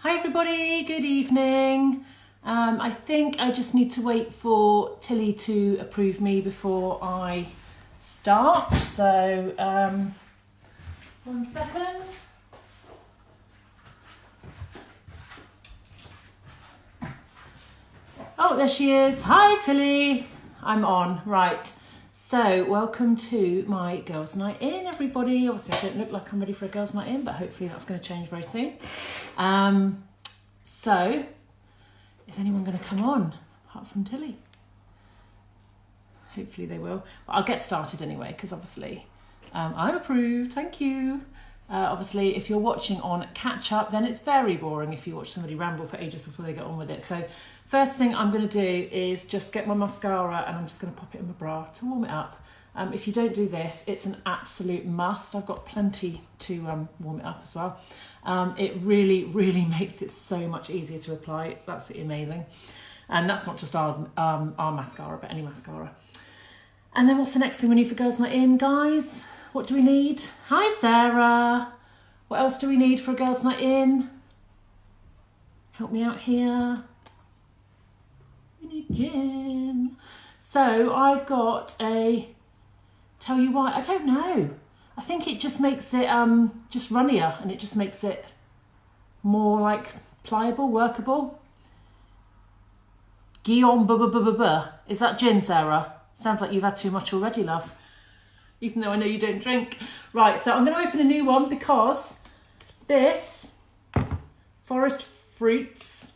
Hi everybody, good evening. I think I just need to wait for Tilly to approve me before I start. So, 1 second. Oh, there she is. Hi Tilly. I'm on. Right. So, welcome to my girls' night in, everybody. Obviously, I don't look like I'm ready for a girls' night in, but hopefully that's going to change very soon. So, is anyone going to come on, apart from Tilly? Hopefully they will. But I'll get started anyway, because obviously I'm approved. Thank you. Obviously, if you're watching on catch up, then it's very boring if you watch somebody ramble for ages before they get on with it. So first thing I'm going to do is just get my mascara and I'm just going to pop it in my bra to warm it up. If you don't do this, it's an absolute must. I've got plenty to warm it up as well. It really, really makes it so much easier to apply. It's absolutely amazing. And that's not just our mascara, but any mascara. And then what's the next thing we need for Girls' Night In, guys? What do we need? Hi, Sarah. What else do we need for a Girls' Night In? Help me out here. We need gin. So I've got tell you why, I don't know. I think it just makes it just runnier and it just makes it more like pliable, workable. Guillaume Is that gin, Sarah? Sounds like you've had too much already, love. Even though I know you don't drink. Right, so I'm going to open a new one because this Forest Fruits,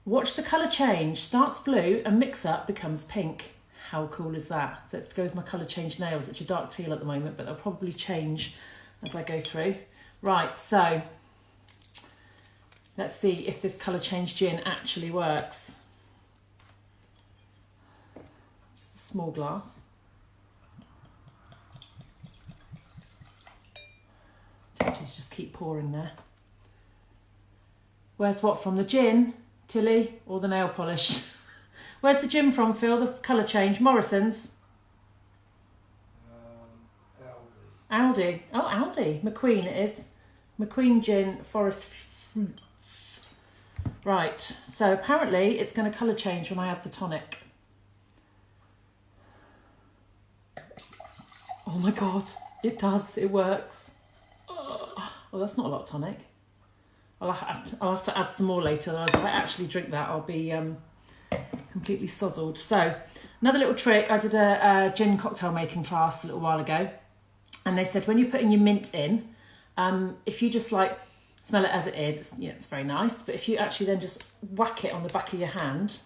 watch the colour change, starts blue and mix up becomes pink. How cool is that? So it's to go with my colour change nails, which are dark teal at the moment, but they'll probably change as I go through. Right, so let's see if this colour change gin actually works. Just a small glass. Tempted to just keep pouring there. Where's what from, the gin, Tilly, or the nail polish? Where's the gin from, Phil? The colour change? Morrison's? Aldi. Oh, Aldi. McQueen it is. McQueen Gin Forest Fruits. Right, so apparently it's going to colour change when I add the tonic. Oh my God, it does. It works. Oh, that's not a lot of tonic. I'll have to add some more later. Otherwise, if I actually drink that, I'll be completely sozzled. So another little trick, I did a gin cocktail making class a little while ago, and they said when you're putting your mint in, if you just like smell it as it is, it's very nice, but if you actually then just whack it on the back of your hand,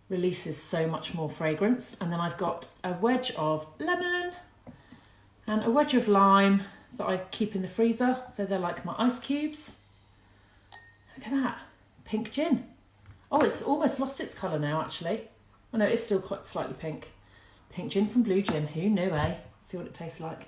releases so much more fragrance. And then I've got a wedge of lemon and a wedge of lime that I keep in the freezer, so they're like my ice cubes. Look at that, pink gin. Oh, it's almost lost its colour now, actually. Oh no, it's still quite slightly pink. Pink gin from blue gin. Who knew, eh? See what it tastes like.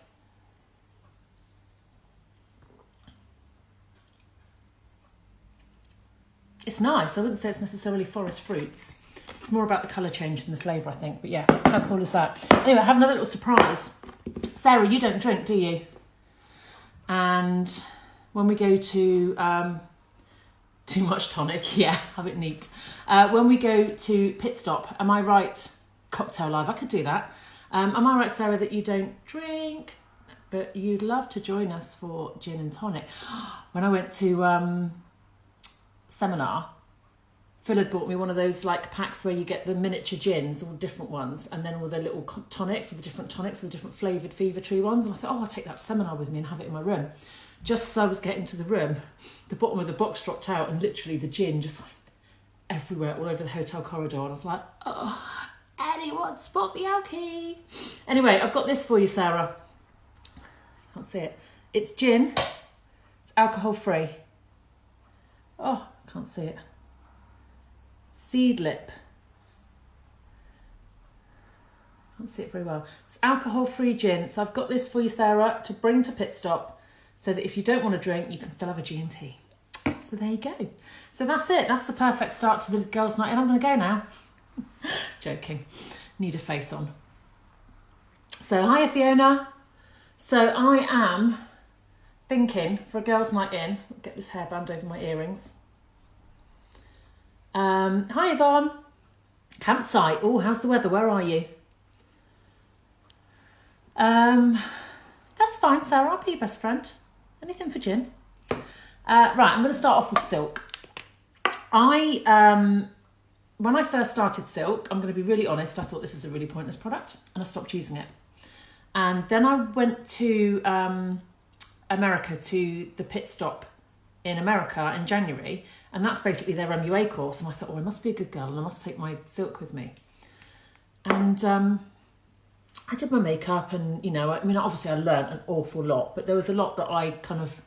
It's nice. I wouldn't say it's necessarily forest fruits. It's more about the colour change than the flavour, I think. But yeah, how cool is that? Anyway, I have another little surprise. Sarah, you don't drink, do you? And when we go to... too much tonic, yeah, have it neat. When we go to pit stop, am I right? Cocktail live, I could do that. Am I right, Sarah, that you don't drink, but you'd love to join us for gin and tonic? When I went to seminar, Phil had bought me one of those like packs where you get the miniature gins, all different ones, and then all the little tonics, the different flavoured Fever Tree ones. And I thought, oh, I'll take that to seminar with me and have it in my room. Just as I was getting to the room, the bottom of the box dropped out and literally the gin just like everywhere, all over the hotel corridor. And I was like, oh, anyone spot the alky? Anyway, I've got this for you, Sarah. Can't see it. It's gin. It's alcohol free. Oh, can't see it. Seedlip. Can't see it very well. It's alcohol free gin. So I've got this for you, Sarah, to bring to pit stop, so that if you don't want to drink, you can still have a G&T. So there you go. So that's it. That's the perfect start to the girls' night. And I'm going to go now. Joking. Need a face on. So, hiya, Fiona. So I am thinking for a girls' night in, I'll get this hairband over my earrings. Hi Yvonne. Campsite. Oh, how's the weather? Where are you? That's fine, Sarah. I'll be your best friend. Anything for gin. Right, I'm going to start off with silk. When I first started silk, I'm going to be really honest, I thought this is a really pointless product and I stopped using it. And then I went to America, to the pit stop in America in January, and that's basically their MUA course. And I thought, oh, I must be a good girl and I must take my silk with me. And I did my makeup and, you know, I mean, obviously I learned an awful lot, but there was a lot that I kind of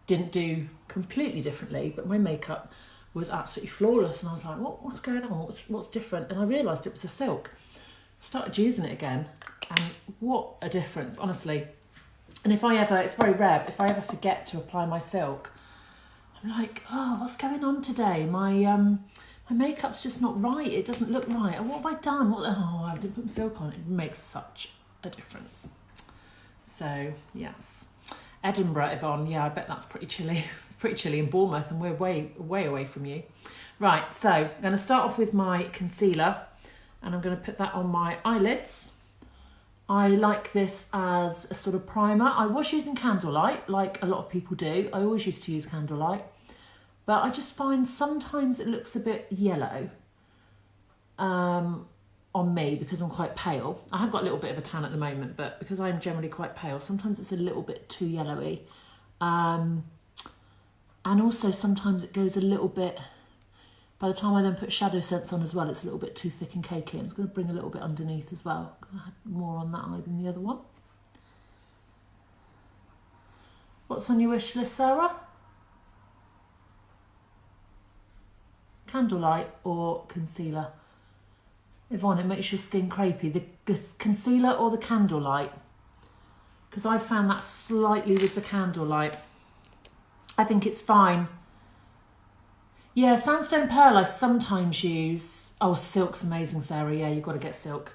didn't do completely differently, but my makeup was absolutely flawless. And I was like, what's going on? What's different? And I realised it was the silk. I started using it again, and what a difference, honestly. And if I ever, it's very rare, if I ever forget to apply my silk, I'm like, oh, what's going on today? My makeup's just not right. It doesn't look right. What have I done? Oh, I didn't put my silk on. It makes such a difference. So, yes. Edinburgh, Yvonne. Yeah, I bet that's pretty chilly. It's pretty chilly in Bournemouth, and we're way away from you. Right, so I'm going to start off with my concealer, and I'm going to put that on my eyelids. I like this as a sort of primer. I was using Candlelight, like a lot of people do. I always used to use Candlelight. But I just find sometimes it looks a bit yellow on me because I'm quite pale. I have got a little bit of a tan at the moment, but because I'm generally quite pale, sometimes it's a little bit too yellowy. And also sometimes it goes a little bit, by the time I then put Shadow Sense on as well, it's a little bit too thick and cakey. I'm just going to bring a little bit underneath as well, because I had more on that eye than the other one. What's on your wish list, Sarah? Candlelight or concealer? Yvonne, it makes your skin crepey. The concealer or the Candlelight? Because I found that slightly with the Candlelight. I think it's fine. Yeah, Sandstone Pearl I sometimes use. Oh, silk's amazing, Sarah. Yeah, you've got to get silk.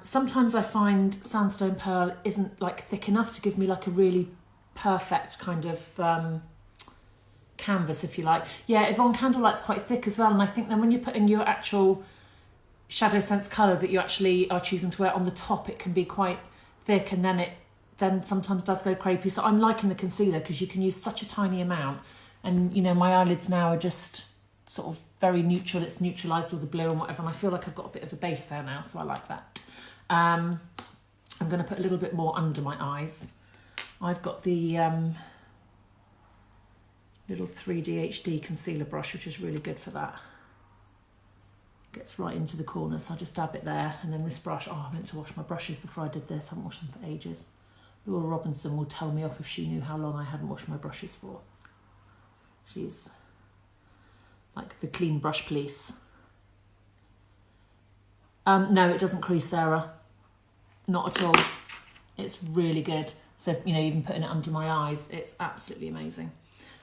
Sometimes I find Sandstone Pearl isn't like thick enough to give me like a really perfect kind of canvas, if you like. Yeah, Yvonne, Candlelight's quite thick as well, and I think then when you're putting your actual Shadow Sense colour that you actually are choosing to wear on the top, it can be quite thick, and then it sometimes does go crepey. So I'm liking the concealer because you can use such a tiny amount, and you know, my eyelids now are just sort of very neutral. It's neutralised all the blue and whatever, and I feel like I've got a bit of a base there now, so I like that. I'm going to put a little bit more under my eyes. I've got the little 3D HD concealer brush, which is really good for that. Gets right into the corner, so I just dab it there. And then this brush, oh, I meant to wash my brushes before I did this. I haven't washed them for ages. Laura Robinson will tell me off if she knew how long I hadn't washed my brushes for. She's like the clean brush police. No, it doesn't crease, Sarah. Not at all. It's really good. So, you know, even putting it under my eyes, it's absolutely amazing.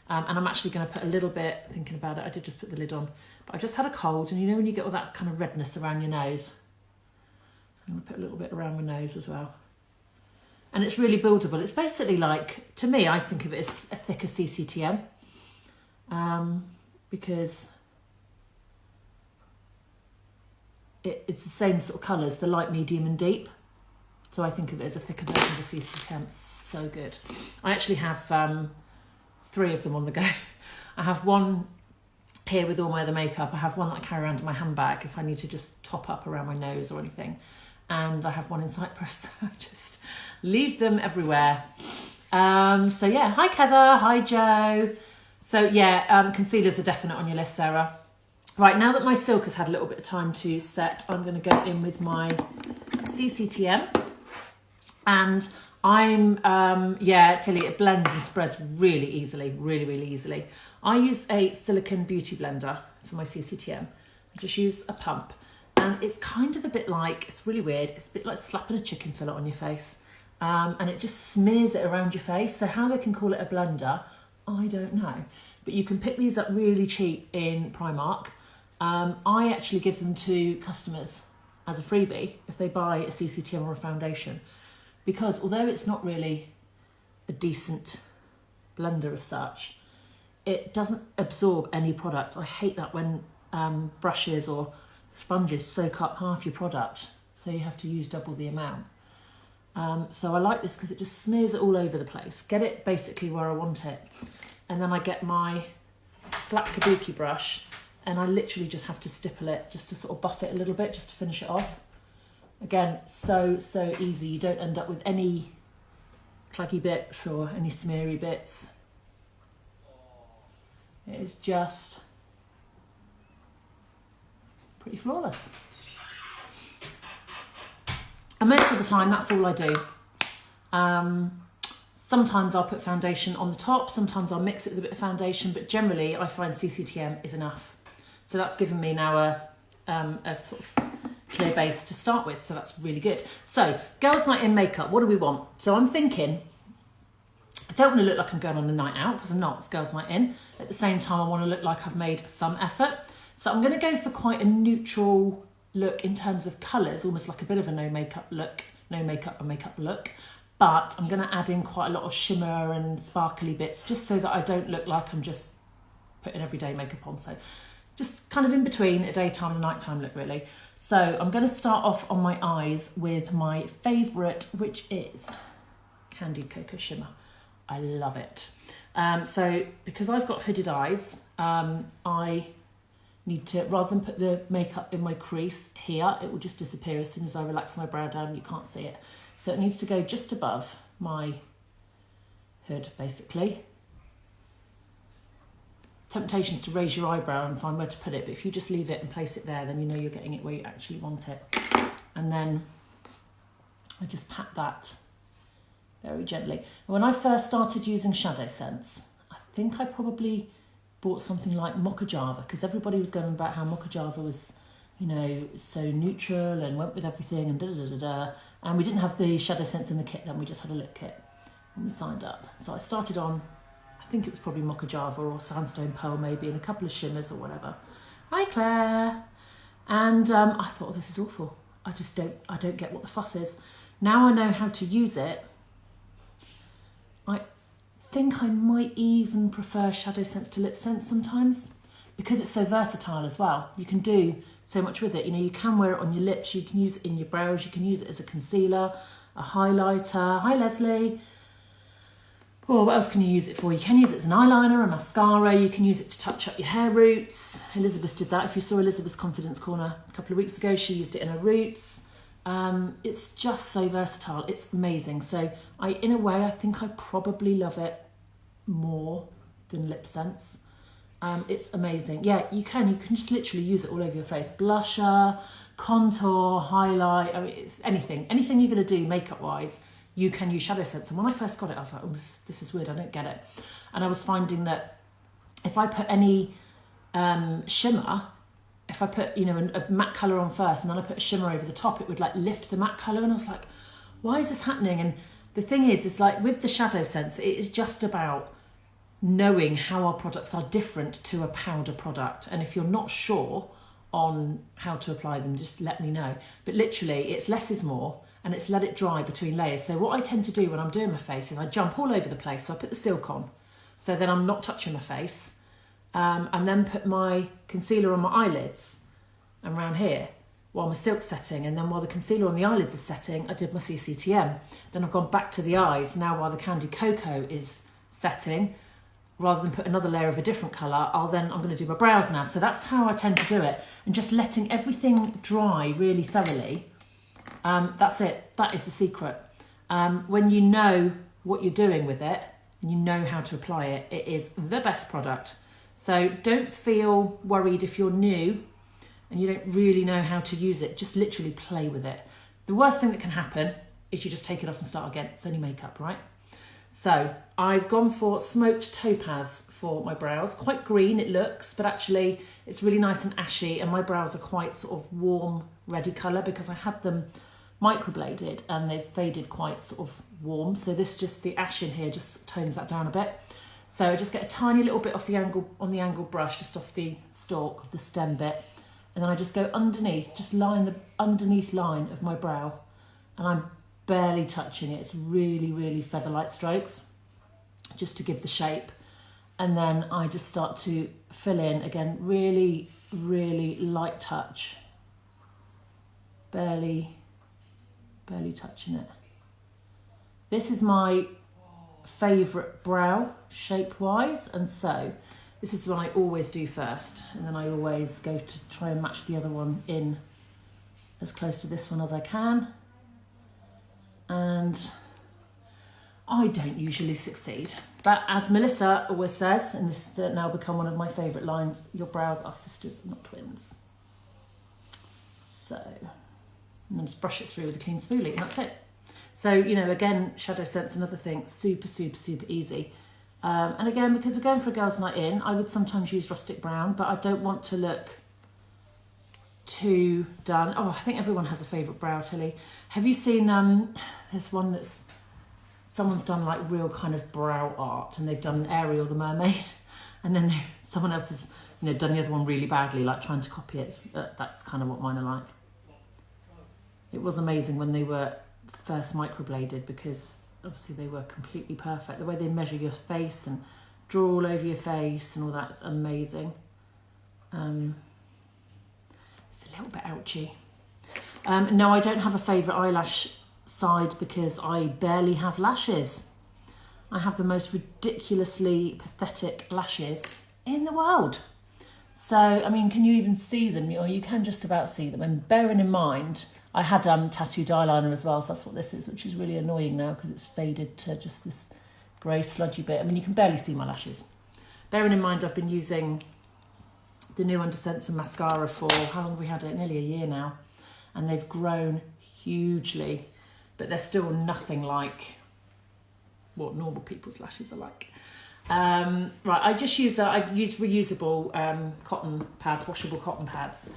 And I'm actually going to put a little bit, thinking about it, I did just put the lid on, but I've just had a cold, and you know when you get all that kind of redness around your nose? I'm going to put a little bit around my nose as well. And it's really buildable. It's basically like, to me, I think of it as a thicker CCTM, because it's the same sort of colours, the light, medium and deep. So I think of it as a thicker version of the CCTM. It's so good. I actually have 3 of them on the go. I have one here with all my other makeup. I have one that I carry around in my handbag if I need to just top up around my nose or anything. And I have one in Cyprus. I just leave them everywhere. So yeah, hi Heather, hi Joe. So yeah, concealers are definite on your list, Sarah. Right, now that my silk has had a little bit of time to set, I'm going to go in with my CCTM. And I'm, yeah, Tilly, it blends and spreads really easily, really easily. I use a silicone beauty blender for my CCTM. I just use a pump. And it's kind of a bit like, it's really weird, it's a bit like slapping a chicken fillet on your face. And it just smears it around your face. So how they can call it a blender, I don't know. But you can pick these up really cheap in Primark. I actually give them to customers as a freebie if they buy a CCTM or a foundation. Because although it's not really a decent blender as such, it doesn't absorb any product. I hate that when brushes or sponges soak up half your product, so you have to use double the amount. So I like this because it just smears it all over the place. Get it basically where I want it. And then I get my flat kabuki brush and I literally just have to stipple it just to sort of buff it a little bit, just to finish it off. Again, so easy. You don't end up with any claggy bits or any smeary bits. It is just pretty flawless. And most of the time, that's all I do. Sometimes I'll put foundation on the top, sometimes I'll mix it with a bit of foundation, but generally I find CCTM is enough. So that's given me now a sort of clear base to start with, so that's really good. So, girls' night in makeup, what do we want? So I'm thinking, I don't want to look like I'm going on a night out, because I'm not, it's girls' night in. At the same time, I want to look like I've made some effort. So I'm going to go for quite a neutral look in terms of colours, almost like a bit of a no makeup look, no makeup or makeup look. But I'm going to add in quite a lot of shimmer and sparkly bits, just so that I don't look like I'm just putting everyday makeup on. So just kind of in between a daytime and a nighttime look, really. So I'm going to start off on my eyes with my favourite, which is Candied Cocoa Shimmer. I love it. So because I've got hooded eyes, I need to, rather than put the makeup in my crease here, it will just disappear as soon as I relax my brow down. You can't see it. So it needs to go just above my hood, basically. Temptations to raise your eyebrow and find where to put it, but if you just leave it and place it there, then you know you're getting it where you actually want it. And then I just pat that very gently. And when I first started using Shadow Sense, I think I probably bought something like Mocha Java, because everybody was going on about how Mocha Java was, you know, so neutral and went with everything and da-da-da-da-da. And we didn't have the Shadow Sense in the kit then, we just had a lip kit when we signed up. So I started on, I think it was probably Mocha Java or Sandstone Pearl maybe, and a couple of shimmers or whatever. Hi Claire! And I thought, oh, this is awful. I don't get what the fuss is. Now I know how to use it. I think I might even prefer Shadow Sense to Lip Sense sometimes, because it's so versatile as well. You can do so much with it. You know, you can wear it on your lips, you can use it in your brows, you can use it as a concealer, a highlighter. Hi Leslie. Oh, what else can you use it for? You can use it as an eyeliner, a mascara, you can use it to touch up your hair roots. Elizabeth did that. If you saw Elizabeth's Confidence Corner a couple of weeks ago, she used it in her roots. It's just so versatile, it's amazing. So in a way, I think I probably love it more than Lip Sense. It's amazing. Yeah, you can just literally use it all over your face. Blusher, contour, highlight, I mean, it's anything you're going to do makeup wise, you can use Shadow Sense. And when I first got it, I was like, oh, this is weird, I don't get it. And I was finding that if I put any shimmer, if I put, you know, a matte colour on first and then I put a shimmer over the top, it would like lift the matte colour. And I was like, why is this happening? And the thing is like with the Shadow Sense, it is just about knowing how our products are different to a powder product. And if you're not sure on how to apply them, just let me know. But literally, it's less is more, and it's let it dry between layers. So what I tend to do when I'm doing my face is I jump all over the place. So I put the silk on, so then I'm not touching my face, and then put my concealer on my eyelids and around here while my silk's setting. And then while the concealer on the eyelids is setting, I did my CCTM. Then I've gone back to the eyes. Now while the Candied Cocoa is setting, rather than put another layer of a different colour, I'm going to do my brows now. So that's how I tend to do it. And just letting everything dry really thoroughly. That's it. That is the secret. When you know what you're doing with it, and you know how to apply it, it is the best product. So don't feel worried if you're new and you don't really know how to use it. Just literally play with it. The worst thing that can happen is you just take it off and start again. It's only makeup, right? So I've gone for Smoked Topaz for my brows. Quite green it looks, but actually it's really nice and ashy, and my brows are quite sort of warm, reddy colour because I had them microbladed and they've faded quite sort of warm. So the ash in here just tones that down a bit. So I just get a tiny little bit off the angle, on the angled brush, just off the stalk of the stem bit. And then I just go underneath, just line the underneath line of my brow. And I'm barely touching it. It's really, really feather-light strokes. just to give the shape. And then I just start to fill in, again, really, really light touch. Barely touching it. This is my favourite brow shape-wise, and so this is what I always do first, and then I always go to try and match the other one in as close to this one as I can. And I don't usually succeed, but as Melissa always says, and this has now become one of my favourite lines, your brows are sisters, not twins. So, and then just brush it through with a clean spoolie, and that's it. So, you know, again, shadow sense, another thing, super, super, super easy. And again, because we're going for a girls' night in, I would sometimes use rustic brown, but I don't want to look too done. Oh, I think everyone has a favourite brow, Tilly. Have you seen, there's one that's, someone's done like real kind of brow art, and they've done Ariel the mermaid, and then someone else has, you know, done the other one really badly, like trying to copy it. That's kind of what mine are like. It was amazing when they were first microbladed, because obviously they were completely perfect. The way they measure your face and draw all over your face and all that's amazing. It's a little bit ouchy. No, I don't have a favourite eyelash side because I barely have lashes. I have the most ridiculously pathetic lashes in the world. So, I mean, can you even see them? Or you can just about see them. And bearing in mind, I had tattooed eyeliner as well, so that's what this is, which is really annoying now because it's faded to just this grey sludgy bit. I mean, you can barely see my lashes. Bearing in mind, I've been using the new Under Sense and mascara for, how long have we had it? Nearly a year now. And they've grown hugely, but they're still nothing like what normal people's lashes are like. Right, I use reusable cotton pads, washable cotton pads,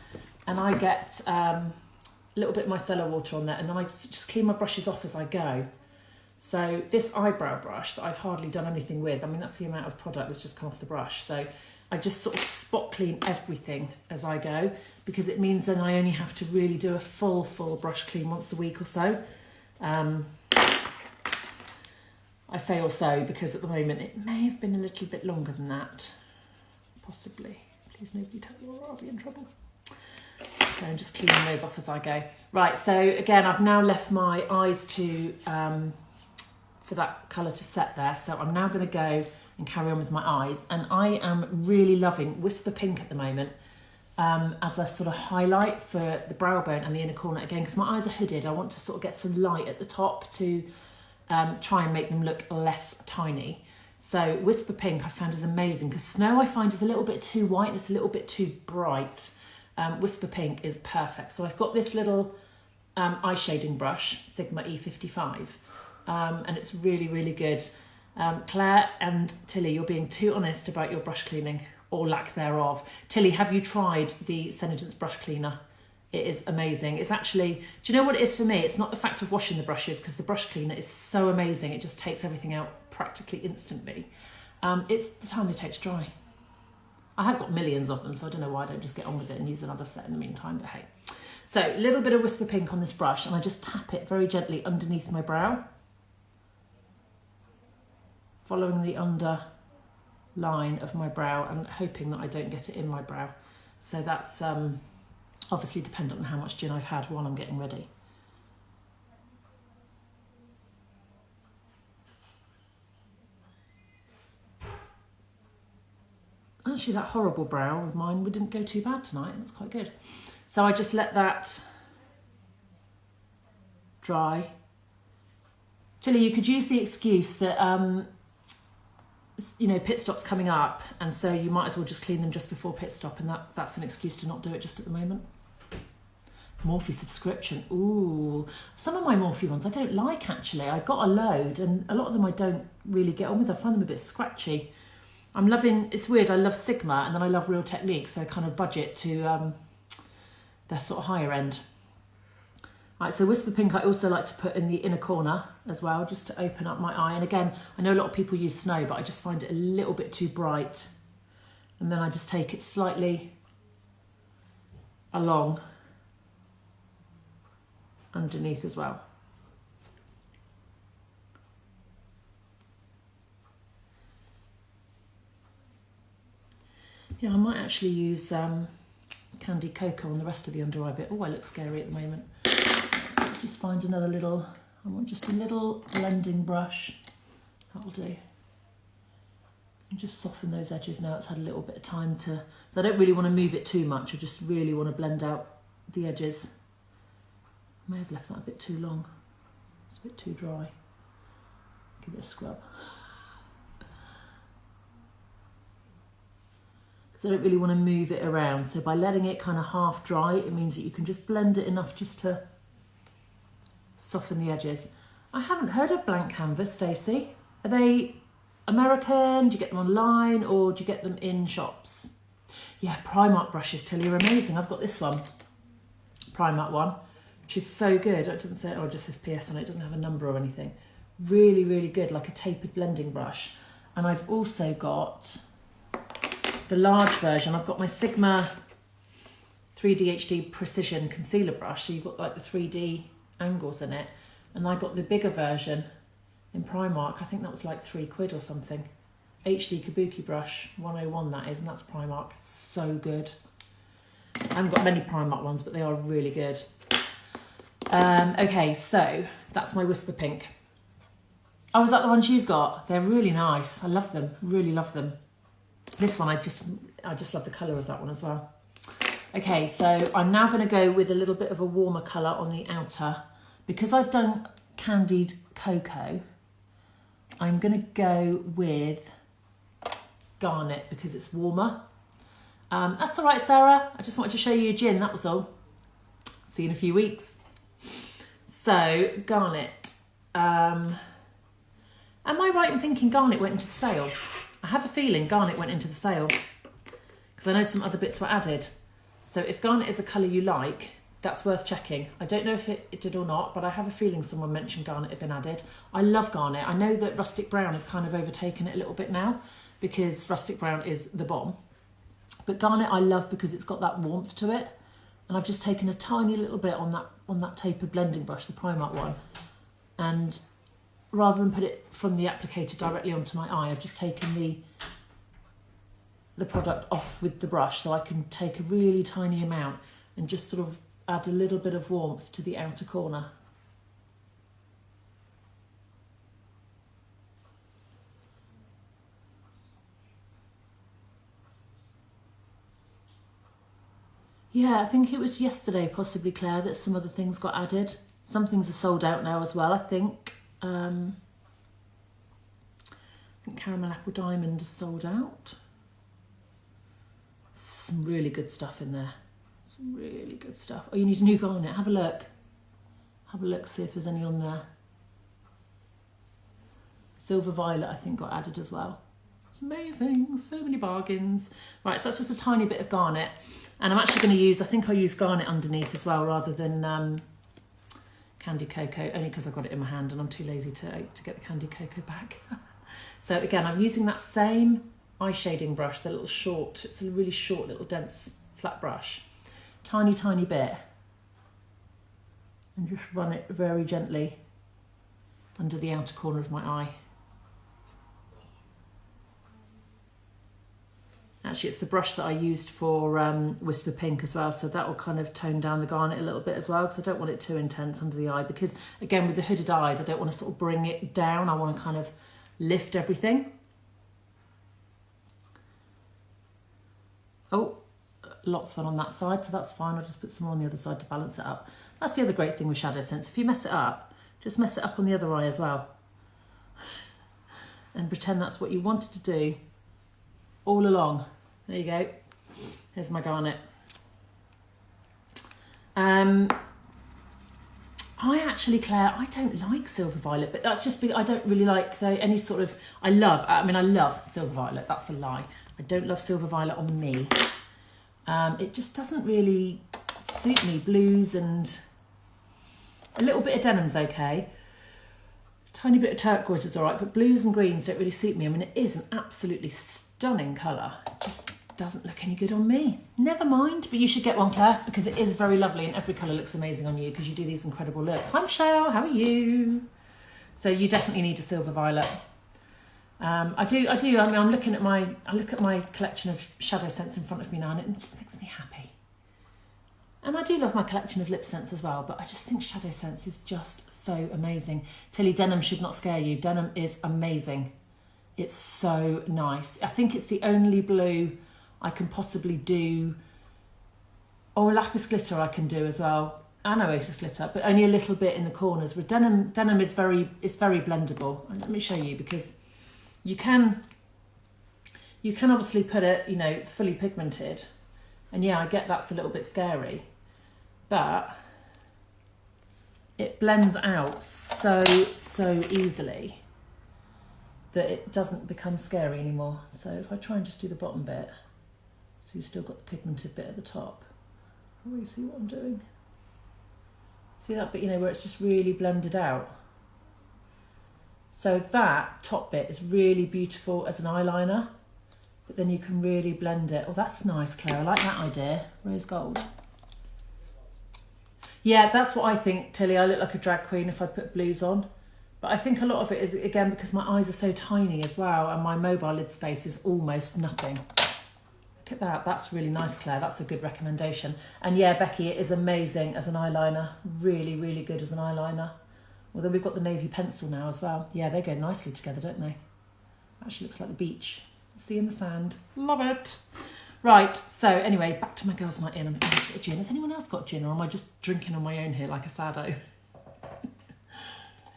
and I get a little bit of micellar water on there, and then I just clean my brushes off as I go. So this eyebrow brush that I've hardly done anything with, I mean, that's the amount of product that's just come off the brush. So I just sort of spot clean everything as I go, because it means then I only have to really do a full brush clean once a week or so. I say or so because at the moment it may have been a little bit longer than that, possibly. Please nobody tell me, or I'll be in trouble. So I'm just cleaning those off as I go. Right, so again, I've now left my eyes to for that colour to set there. So I'm now going to go and carry on with my eyes, and I am really loving Whisper Pink at the moment as a sort of highlight for the brow bone and the inner corner again, because my eyes are hooded. I want to sort of get some light at the top to try and make them look less tiny. So Whisper Pink I found is amazing, because Snow I find is a little bit too white and it's a little bit too bright. Whisper Pink is perfect. So I've got this little eye shading brush, Sigma E55, and it's really, really good. Claire and Tilly, you're being too honest about your brush cleaning, or lack thereof. Tilly, have you tried the Senegence brush cleaner? It is amazing. It's actually, do you know what it is for me? It's not the fact of washing the brushes, because the brush cleaner is so amazing. It just takes everything out practically instantly. It's the time they take to dry. I have got millions of them, so I don't know why I don't just get on with it and use another set in the meantime, but hey. So a little bit of Whisper Pink on this brush, and I just tap it very gently underneath my brow, following the under line of my brow and hoping that I don't get it in my brow. So that's obviously dependent on how much gin I've had while I'm getting ready. Actually, that horrible brow of mine didn't go too bad tonight. That's quite good. So I just let that dry. Tilly, you could use the excuse that, you know, pit stop's coming up, and so you might as well just clean them just before pit stop, and that's an excuse to not do it just at the moment. Morphe subscription. Ooh, some of my Morphe ones I don't like, actually. I got a load, and a lot of them I don't really get on with. I find them a bit scratchy. I'm loving, it's weird, I love Sigma, and then I love Real Technique, so I kind of budget to their sort of higher end. Right, so Whisper Pink I also like to put in the inner corner as well, just to open up my eye. And again, I know a lot of people use Snow, but I just find it a little bit too bright. And then I just take it slightly along underneath as well. Yeah, I might actually use candied cocoa on the rest of the under eye bit. Oh, I look scary at the moment. Let's just find another little, I want just a little blending brush. That'll do. And just soften those edges now. It's had a little bit of time to, I don't really want to move it too much. I just really want to blend out the edges. I may have left that a bit too long. It's a bit too dry. Give it a scrub. Because I don't really want to move it around. So by letting it kind of half dry, it means that you can just blend it enough just to soften the edges. I haven't heard of blank canvas, Stacey. Are they American? Do you get them online or do you get them in shops? Yeah, Primark brushes, Tilly, are amazing. I've got this one, Primark one, which is so good. It doesn't say, oh, it just says PS on it. It doesn't have a number or anything. Really, really good, like a tapered blending brush. And I've also got the large version. I've got my Sigma 3D HD Precision Concealer Brush. So you've got like the 3D angles in it. And I got the bigger version in Primark. I think that was like £3 or something. HD Kabuki brush, 101 that is, and that's Primark. So good. I haven't got many Primark ones, but they are really good. Okay, so that's my Whisper Pink. Oh, is that the ones you've got? They're really nice. I love them, really love them. This one, I just love the colour of that one as well. Okay, so I'm now going to go with a little bit of a warmer colour on the outer. Because I've done candied cocoa, I'm going to go with Garnet because it's warmer. That's all right, Sarah. I just wanted to show you a gin, that was all. See you in a few weeks. So, Garnet. Am I right in thinking Garnet went into the sale? I have a feeling Garnet went into the sale because I know some other bits were added. So if Garnet is a colour you like, that's worth checking. I don't know if it did or not, but I have a feeling someone mentioned Garnet had been added. I love Garnet. I know that Rustic Brown has kind of overtaken it a little bit now because Rustic Brown is the bomb. But Garnet I love because it's got that warmth to it. And I've just taken a tiny little bit on that tapered blending brush, the Primark one. And rather than put it from the applicator directly onto my eye, I've just taken the product off with the brush so I can take a really tiny amount and just sort of add a little bit of warmth to the outer corner. Yeah, I think it was yesterday, possibly, Claire, that some other things got added. Some things are sold out now as well, I think. I think Caramel Apple Diamond is sold out. Some really good stuff in there. Some really good stuff. Oh, you need a new Garnet. Have a look. Have a look, see if there's any on there. Silver Violet, I think, got added as well. It's amazing. So many bargains. Right, so that's just a tiny bit of Garnet. And I'm actually going to use, I think I'll use Garnet underneath as well, rather than candied cocoa, only because I've got it in my hand and I'm too lazy to get the candied cocoa back. So again, I'm using that same eye shading brush, the little short, it's a really short little dense flat brush. Tiny, tiny bit. And just run it very gently under the outer corner of my eye. Actually, it's the brush that I used for Whisper Pink as well, so that will kind of tone down the Garnet a little bit as well, because I don't want it too intense under the eye, because again, with the hooded eyes, I don't want to sort of bring it down. I want to kind of lift everything. Oh, lots went on that side, so that's fine. I'll just put some more on the other side to balance it up. That's the other great thing with Shadow Sense. If you mess it up, just mess it up on the other eye as well. And pretend that's what you wanted to do all along. There you go. Here's my Garnet. I actually, Claire, I don't like Silver Violet, but that's just because I don't really like any sort of, I love Silver Violet, that's a lie. I don't love Silver Violet on me. It just doesn't really suit me. Blues and a little bit of denim's okay. Tiny bit of turquoise is all right, but blues and greens don't really suit me. I mean, it is an absolutely stunning colour. It just doesn't look any good on me. Never mind, but you should get one, Claire, because it is very lovely and every colour looks amazing on you because you do these incredible looks. Hi, Michelle, how are you? So you definitely need a Silver Violet. I do. I mean, I look at my collection of shadow scents in front of me now, and it just makes me happy. And I do love my collection of lip scents as well, but I just think shadow scents is just so amazing. Tilly, denim should not scare you. Denim is amazing. It's so nice. I think it's the only blue I can possibly do. Or lapis glitter I can do as well. And Oasis glitter, but only a little bit in the corners. With denim is very blendable. And let me show you, because you can obviously put it, you know, fully pigmented. And yeah, I get that's a little bit scary, but it blends out so easily that it doesn't become scary anymore. So if I try and just do the bottom bit, so you've still got the pigmented bit at the top. Can you see what I'm doing? See that bit, you know, where it's just really blended out? So that top bit is really beautiful as an eyeliner, but then you can really blend it. Oh, that's nice, Claire. I like that idea. Rose gold. Yeah, that's what I think, Tilly. I look like a drag queen if I put blues on. But I think a lot of it is, again, because my eyes are so tiny as well, and my mobile lid space is almost nothing. Look at that. That's really nice, Claire. That's a good recommendation. And yeah, Becky, it is amazing as an eyeliner. Really, really good as an eyeliner. Although we've got the navy pencil now as well. Yeah, they go nicely together, don't they? Actually looks like the beach. Sea in the sand. Love it. Right, so anyway, back to my girls' night in. I'm thinking a bit of gin. Has anyone else got gin, or am I just drinking on my own here like a saddo?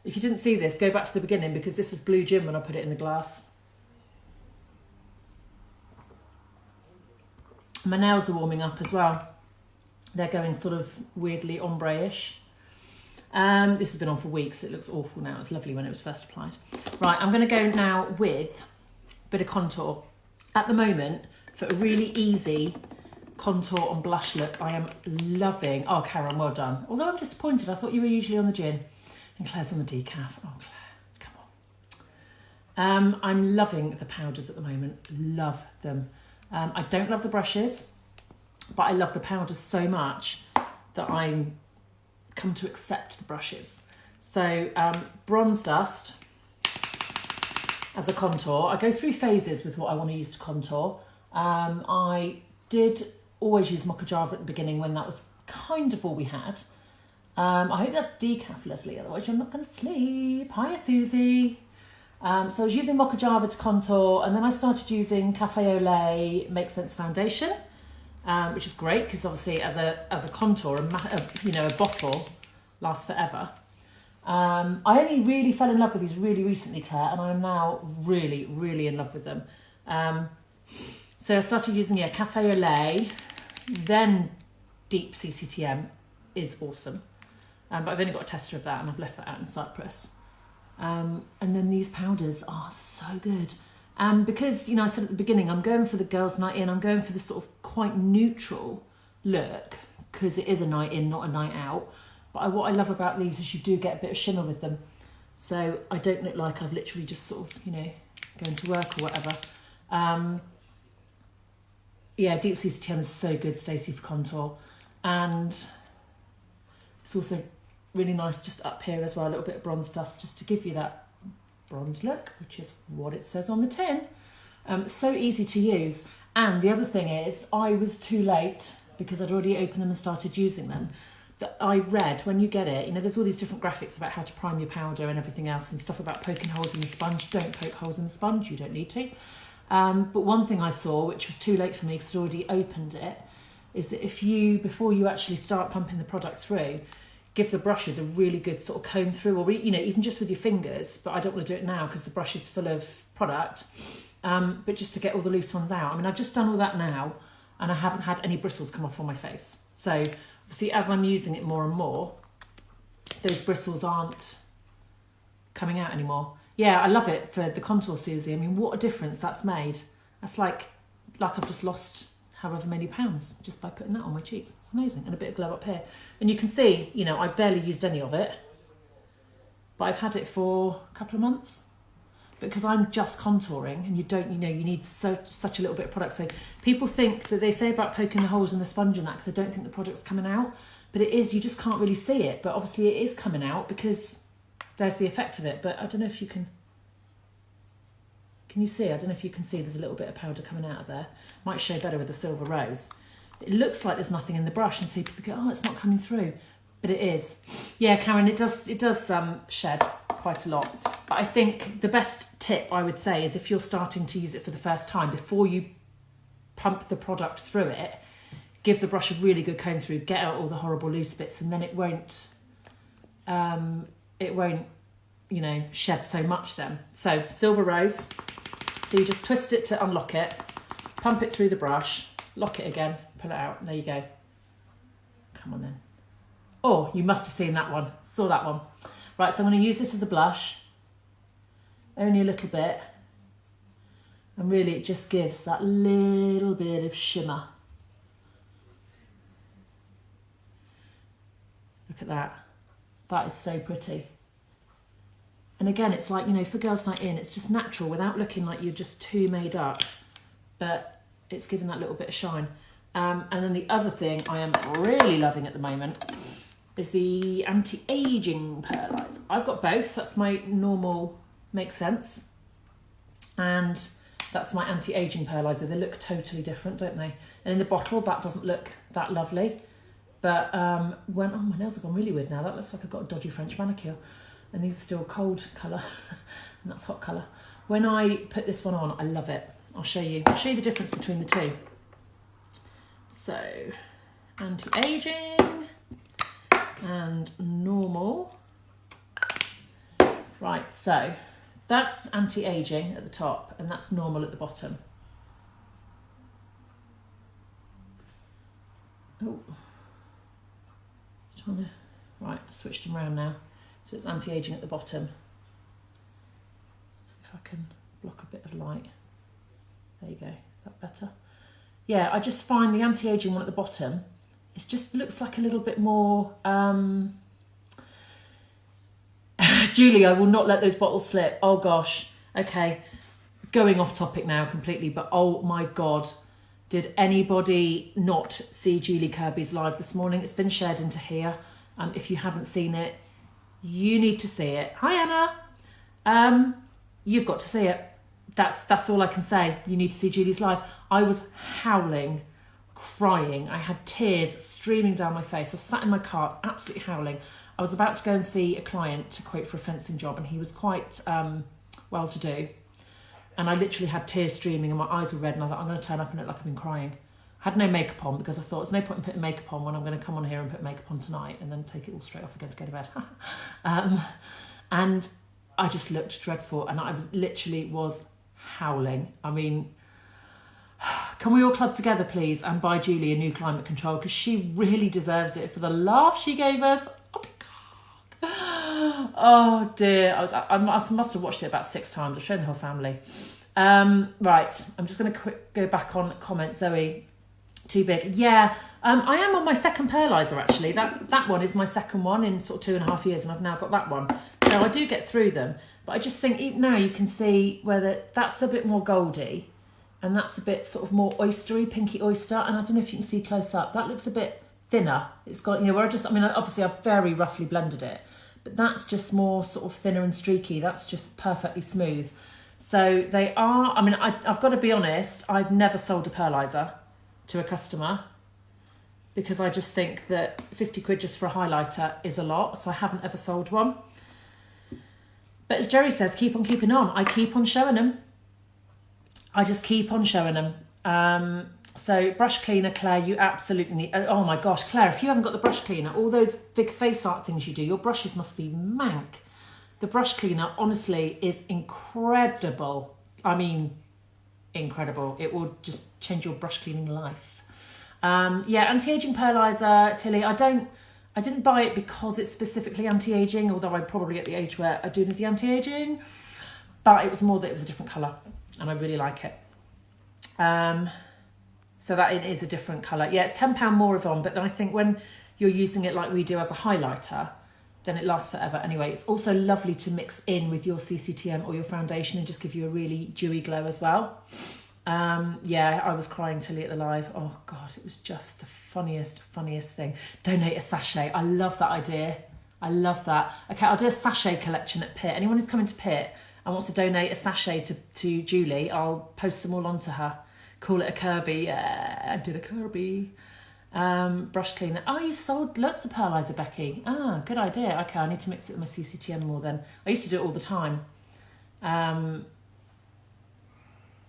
If you didn't see this, go back to the beginning, because this was blue gin when I put it in the glass. My nails are warming up as well. They're going sort of weirdly ombre-ish. This has been on for weeks. It looks awful now. It's lovely when it was first applied. Right, I'm going to go now with a bit of contour. At the moment, for a really easy contour and blush look, I am loving... Oh, Karen, well done. Although I'm disappointed. I thought you were usually on the gin. And Claire's on the decaf. Oh, Claire, come on. I'm loving the powders at the moment. Love them. I don't love the brushes, but I love the powders so much that I'm come to accept the brushes. So bronze dust as a contour. I go through phases with what I want to use to contour. I did always use Mocha Java at the beginning when that was kind of all we had. I hope that's decaf, Leslie, otherwise you're not going to sleep. Hiya, Susie. So I was using Mocha Java to contour, and then I started using Cafe au Lait Make Sense Foundation, which is great because obviously as a contour, a bottle lasts forever. I only really fell in love with these really recently, Claire, and I'm now really, really in love with them. So I started using Cafe au Lait, then Deep CCTM is awesome. But I've only got a tester of that, and I've left that out in Cyprus. And then these powders are so good. Because, I said at the beginning, I'm going for the girls' night in. I'm going for this sort of quite neutral look, because it is a night in, not a night out. But what I love about these is you do get a bit of shimmer with them. So I don't look like I've literally just sort of, going to work or whatever. Deep CCTM is so good, Stacey, for contour. And it's also really nice just up here as well, a little bit of bronze dust just to give you that bronze look, which is what it says on the tin. So easy to use. And the other thing is, I was too late because I'd already opened them and started using them. That I read when you get it, there's all these different graphics about how to prime your powder and everything else, and stuff about poking holes in the sponge. Don't poke holes in the sponge, you don't need to. But one thing I saw, which was too late for me because I'd already opened it, is that before you actually start pumping the product through, give the brushes a really good sort of comb through, or even just with your fingers, but I don't want to do it now because the brush is full of product, but just to get all the loose ones out. I mean, I've just done all that now, and I haven't had any bristles come off on my face. So obviously, as I'm using it more and more, those bristles aren't coming out anymore. Yeah, I love it for the contour, Susie. I mean, what a difference that's made. That's like I've just lost however many pounds just by putting that on my cheeks. It's amazing. And a bit of glow up here. And you can see, I barely used any of it, but I've had it for a couple of months because I'm just contouring, and you don't, you need such a little bit of product. So people think that they say about poking the holes in the sponge and that because they don't think the product's coming out, but it is, you just can't really see it. But obviously it is coming out because there's the effect of it. But I don't know if you can, Can you see? I don't know if you can see, there's a little bit of powder coming out of there. Might show better with the Silver Rose. It looks like there's nothing in the brush, and so people go, oh, it's not coming through. But it is. Yeah, Karen, it does shed quite a lot. But I think the best tip I would say is if you're starting to use it for the first time, before you pump the product through it, give the brush a really good comb through, get out all the horrible loose bits, and then it won't, you know, shed so much then. So Silver Rose. So you just twist it to unlock it, pump it through the brush, lock it again, pull it out, and there you go. Come on then. Oh, you must have seen that one, saw that one. Right, so I'm going to use this as a blush, only a little bit, and really it just gives that little bit of shimmer. Look at that, that is so pretty. And again, it's like, you know, for Girls Night In, it's just natural without looking like you're just too made up, but it's giving that little bit of shine. And then the other thing I am really loving at the moment is the anti-aging Pearlizer. I've got both. That's my normal Make Sense, and that's my anti-aging Pearlizer. They look totally different, don't they? And in the bottle, that doesn't look that lovely. But oh, my nails have gone really weird now. That looks like I've got a dodgy French manicure. And these are still cold colour, and that's hot colour. When I put this one on, I love it. I'll show you the difference between the two. So, anti-aging and normal. Right, so that's anti-aging at the top, and that's normal at the bottom. Oh, right, I switched them around now. So it's anti-aging at the bottom. If I can block a bit of light. There you go, is that better? Yeah, I just find the anti-aging one at the bottom, it just looks like a little bit more... Julie, I will not let those bottles slip. Oh gosh, okay. Going off topic now completely, but oh my God. Did anybody not see Julie Kirby's live this morning? It's been shared into here. If you haven't seen it, you need to see it. Hi, Anna. You've got to see it. That's all I can say. You need to see Julie's live. I was howling, crying. I had tears streaming down my face. I was sat in my car, absolutely howling. I was about to go and see a client to quote for a fencing job, and he was quite well-to-do. And I literally had tears streaming and my eyes were red, and I thought, I'm going to turn up and look like I've been crying. I had no makeup on because I thought there's no point in putting makeup on when I'm going to come on here and put makeup on tonight and then take it all straight off again to go to bed. And I just looked dreadful, and I was howling. I mean, can we all club together, please, and buy Julie a new climate control, because she really deserves it for the laugh she gave us. Oh my God. Oh dear. I must have watched it about 6 times. I've shown the whole family. Right, I'm just going to go back on comments. Zoe, too big. Yeah, I am on my second Pearlizer actually. That one is my second one in sort of 2.5 years, and I've now got that one. So I do get through them, but I just think even now you can see whether that's a bit more goldy, and that's a bit sort of more oystery, pinky oyster. And I don't know if you can see close up. That looks a bit thinner. It's got, you know, where obviously I've very roughly blended it, but that's just more sort of thinner and streaky. That's just perfectly smooth. So they are, I mean, I've got to be honest, I've never sold a Pearlizer to a customer because I just think that 50 quid just for a highlighter is a lot. So I haven't ever sold one. But as Jerry says, keep on keeping on. I keep on showing them. I just keep on showing them. So brush cleaner, Claire, you absolutely need... Oh my gosh, Claire, if you haven't got the brush cleaner, all those big face art things you do, your brushes must be mank. The brush cleaner, honestly, is incredible. I mean, incredible. It will just change your brush cleaning life. Yeah, anti-aging Pearlizer, Tilly, I didn't buy it because it's specifically anti-aging, although I'm probably at the age where I do need the anti-aging, but it was more that it was a different colour, and I really like it. So that it is a different colour. Yeah, it's £10 more Yvonne, but then I think when you're using it like we do as a highlighter, then it lasts forever anyway. It's also lovely to mix in with your CCTM or your foundation and just give you a really dewy glow as well. Yeah, I was crying Tilly at the live. Oh God, it was just the funniest thing. Donate a sachet. I love that idea. I love that. Okay, I'll do a sachet collection at Pitt. Anyone who's coming to Pitt, and wants to donate a sachet to Julie, I'll post them all onto her. Call it a Kirby. Yeah, I did a Kirby. Brush cleaner. Oh, you sold lots of Pearlizer, Becky. Ah, good idea. Okay, I need to mix it with my CCTM more then. I used to do it all the time.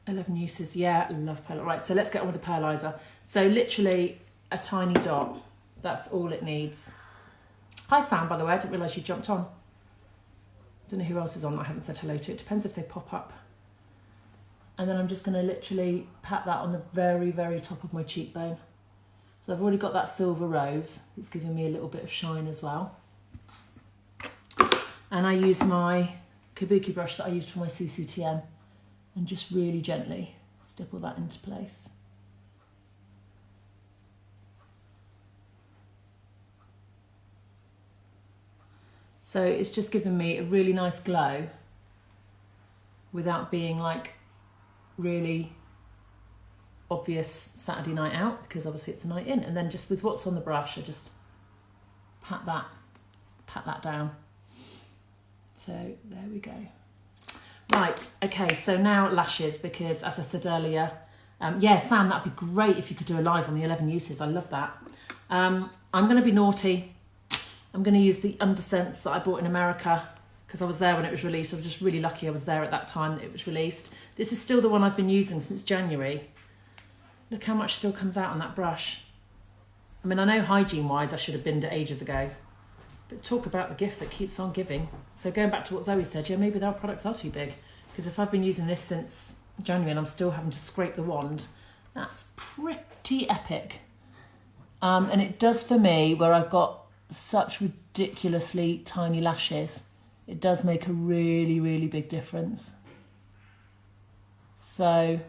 11 uses. Yeah, I love Pearlizer. Right, so let's get on with the Pearlizer. So literally a tiny dot. That's all it needs. Hi, Sam, by the way. I didn't realise you jumped on. Don't know who else is on that I haven't said hello to. It depends if they pop up. And then I'm just going to literally pat that on the very, very top of my cheekbone. So I've already got that silver rose. It's giving me a little bit of shine as well. And I use my kabuki brush that I used for my CCTM and just really gently stipple that into place. So it's just giving me a really nice glow without being like really obvious Saturday night out, because obviously it's a night in. And then just with what's on the brush, I just pat that down. So there we go. Right, okay, so now lashes, because as I said earlier, yeah, Sam, that'd be great if you could do a live on the 11 uses. I love that. I'm going to be naughty. I'm going to use the Undersense that I bought in America, because I was there when it was released. I was just really lucky I was there at that time that it was released. This is still the one I've been using since January. Look how much still comes out on that brush. I mean, I know hygiene-wise I should have binned it ages ago, but talk about the gift that keeps on giving. So going back to what Zoe said, yeah, maybe their products are too big, because if I've been using this since January and I'm still having to scrape the wand, that's pretty epic. And it does for me, where I've got such ridiculously tiny lashes, it does make a really, really big difference. So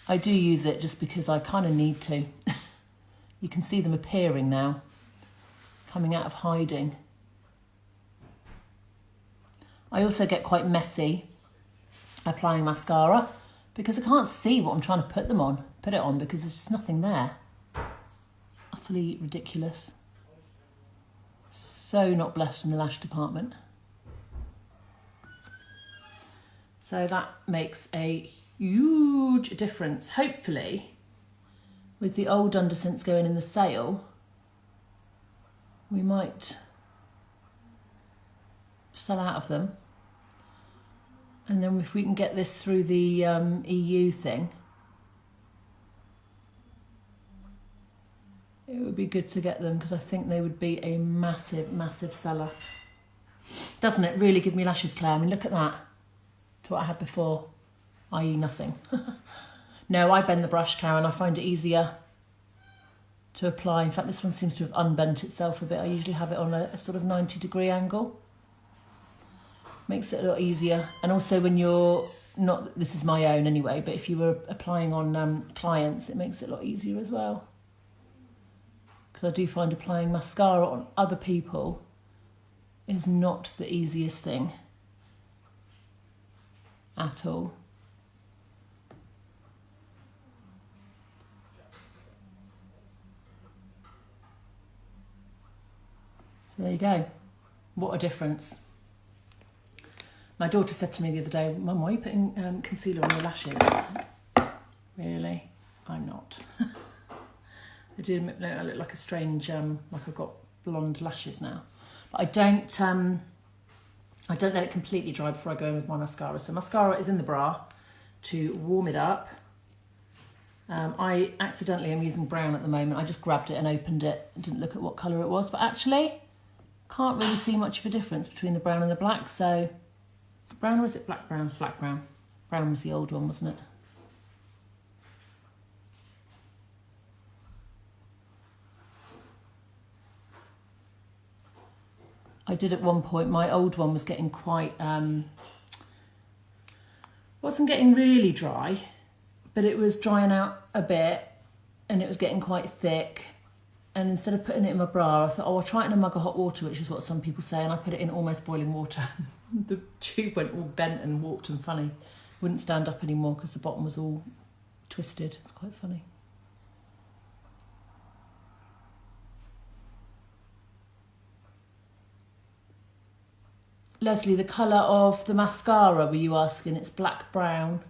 I do use it just because I kind of need to. You can see them appearing now, coming out of hiding. I also get quite messy applying mascara because I can't see what I'm trying to put it on, because there's just nothing there. It's utterly ridiculous. So not blessed in the lash department. So that makes a huge difference. Hopefully, with the old Undersense going in the sale, we might sell out of them. And then if we can get this through the EU thing, it would be good to get them, because I think they would be a massive, massive seller. Doesn't it really give me lashes, Claire? I mean, look at that. To what I had before, i.e. nothing. No, I bend the brush, Karen. I find it easier to apply. In fact, this one seems to have unbent itself a bit. I usually have it on a sort of 90-degree angle. Makes it a lot easier. And also when you're not, this is my own anyway, but if you were applying on clients, it makes it a lot easier as well. Because I do find applying mascara on other people is not the easiest thing at all. So there you go. What a difference. My daughter said to me the other day, Mum, why are you putting concealer on your lashes? Really? I'm not. They do make me look like a strange, like I've got blonde lashes now. But I don't let it completely dry before I go in with my mascara. So mascara is in the bra to warm it up. I accidentally am using brown at the moment. I just grabbed it and opened it and didn't look at what colour it was. But actually, can't really see much of a difference between the brown and the black. So, brown, or is it black brown? Black brown. Brown was the old one, wasn't it? I did at one point, my old one was getting quite, wasn't getting really dry, but it was drying out a bit and it was getting quite thick. And instead of putting it in my bra, I thought, oh, I'll try it in a mug of hot water, which is what some people say. And I put it in almost boiling water. The tube went all bent and warped and funny. Wouldn't stand up anymore because the bottom was all twisted. It's quite funny. Leslie, the colour of the mascara, were you asking? It's black brown.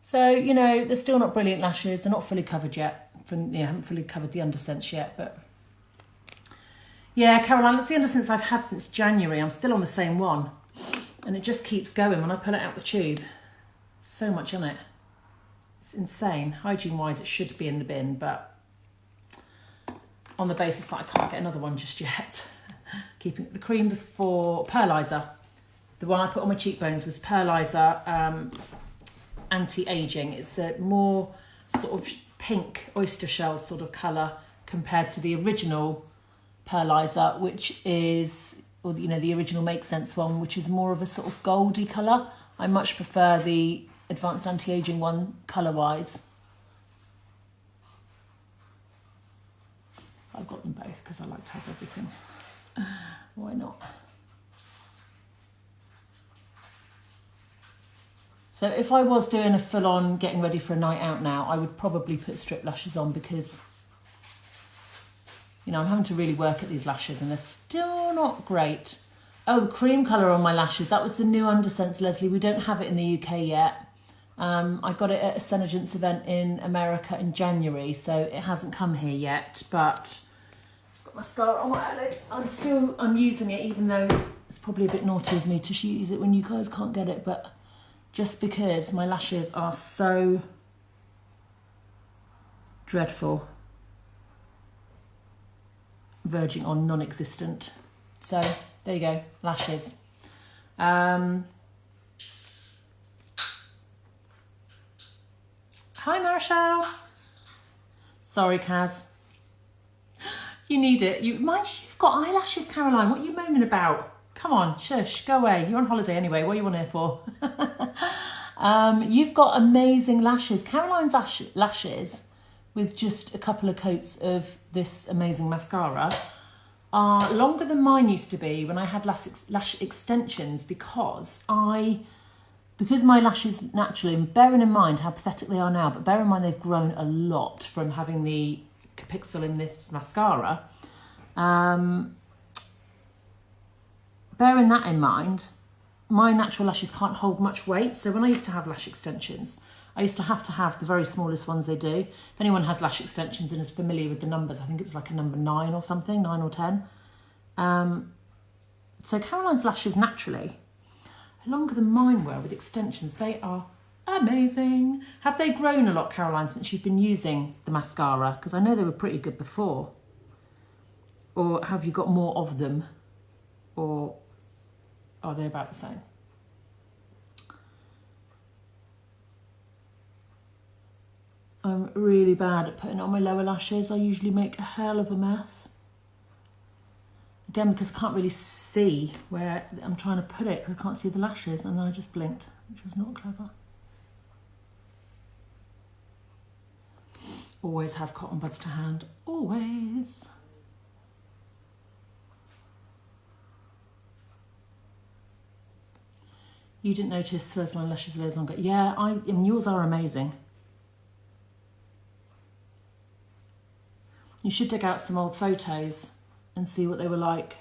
So, you know, they're still not brilliant lashes. They're not fully covered yet. Haven't fully covered the undercents yet, but... Yeah, Caroline, that's the undercents I've had since January. I'm still on the same one. And it just keeps going when I pull it out the tube. So much on it. It's insane. Hygiene-wise, it should be in the bin, but on the basis that I can't get another one just yet. Keeping the cream before Pearlizer. The one I put on my cheekbones was Pearlizer anti-aging. It's a more sort of pink oyster shell sort of colour compared to the original Pearlizer, which is, or you know, the original Make Sense one, which is more of a sort of goldy colour. I much prefer the advanced anti-aging one colour-wise. I've got them both because I like to have everything. Why not? So if I was doing a full-on getting ready for a night out now, I would probably put strip lashes on because, you know, I'm having to really work at these lashes and they're still not great. Oh, the cream colour on my lashes. That was the new Undersense, Leslie. We don't have it in the UK yet. I got it at a Senegence event in America in January, so it hasn't come here yet, but it's got mascara on my eyelid. I'm using it, even though it's probably a bit naughty of me to use it when you guys can't get it, but just because my lashes are so dreadful, verging on non-existent. So there you go, lashes. Hi Marshall. Sorry Kaz. You need it. Mind you, you've got eyelashes, Caroline. What are you moaning about? Come on, shush, go away. You're on holiday anyway. What are you on here for? You've got amazing lashes. Caroline's lashes, with just a couple of coats of this amazing mascara, are longer than mine used to be when I had lash extensions because my lashes naturally, and bearing in mind how pathetic they are now, but bear in mind they've grown a lot from having the pixel in this mascara. Bearing that in mind, my natural lashes can't hold much weight. So when I used to have lash extensions, I used to have the very smallest ones they do. If anyone has lash extensions and is familiar with the numbers, I think it was like a number 9 or something, 9 or 10. So Caroline's lashes naturally are longer than mine were with extensions. They are amazing. Have they grown a lot, Caroline, since you've been using the mascara? Because I know they were pretty good before. Or have you got more of them? Or are they about the same? I'm really bad at putting on my lower lashes. I usually make a hell of a mess. Again, because I can't really see where I'm trying to put it. I can't see the lashes, and then I just blinked, which was not clever. Always have cotton buds to hand, always. You didn't notice where's my lashes are longer. Yeah, and yours are amazing. You should dig out some old photos and see what they were like.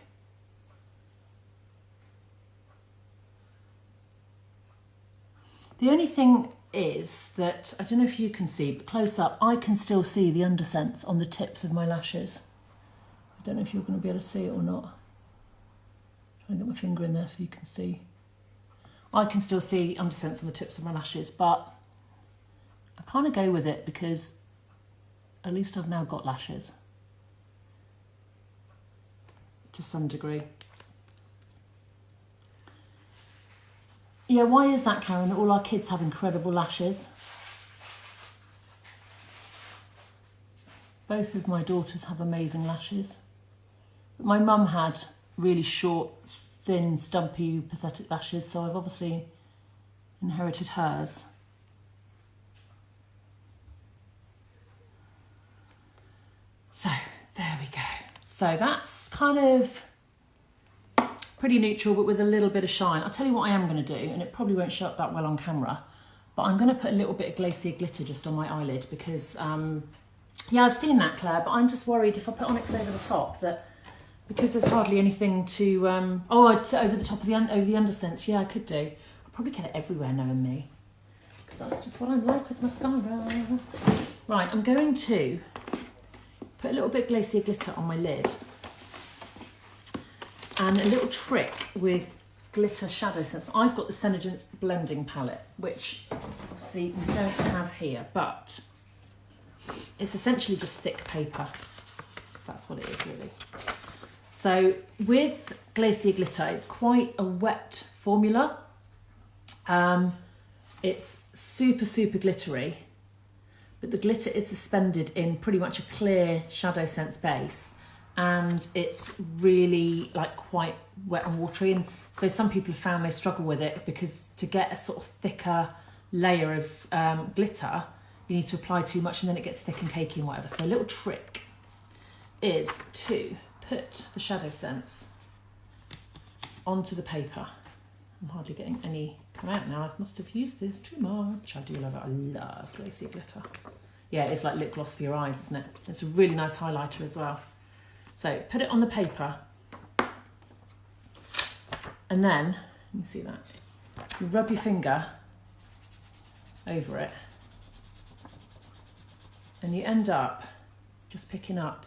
The only thing is that, I don't know if you can see, but close up, I can still see the undersense on the tips of my lashes. I don't know if you're going to be able to see it or not. I'm trying to get my finger in there so you can see. I can still see undersense on the tips of my lashes, but I kind of go with it because at least I've now got lashes. To some degree. Yeah, why is that, Karen, that all our kids have incredible lashes? Both of my daughters have amazing lashes. But my mum had really short, thin, stumpy, pathetic lashes, so I've obviously inherited hers. So, there we go. So that's kind of pretty neutral, but with a little bit of shine. I'll tell you what I am going to do, and it probably won't show up that well on camera, but But I'm going to put a little bit of glacier glitter just on my eyelid because, yeah, I've seen that, Claire, but I'm just worried if I put onyx over the top that because there's hardly anything to, I'd over the top of over the undersense. Yeah, I could do. I'll probably get it everywhere knowing me because that's just what I'm like with mascara. Right, I'm going to put a little bit of glacier glitter on my lid. And a little trick with glitter shadow sense. I've got the Senegence blending palette, which obviously we don't have here, but it's essentially just thick paper. That's what it is really. So with glacier glitter, it's quite a wet formula. It's super, super glittery, but the glitter is suspended in pretty much a clear shadow sense base. And it's really like quite wet and watery, and so some people have found they struggle with it because to get a sort of thicker layer of glitter you need to apply too much and then it gets thick and cakey and whatever. So a little trick is to put the shadow sense onto the paper. I'm hardly getting any come out now. I must have used this too much. I do love it. I love glacier glitter. Yeah, it's like lip gloss for your eyes, isn't it? It's a really nice highlighter as well. So put it on the paper and then, you see that, you rub your finger over it and you end up just picking up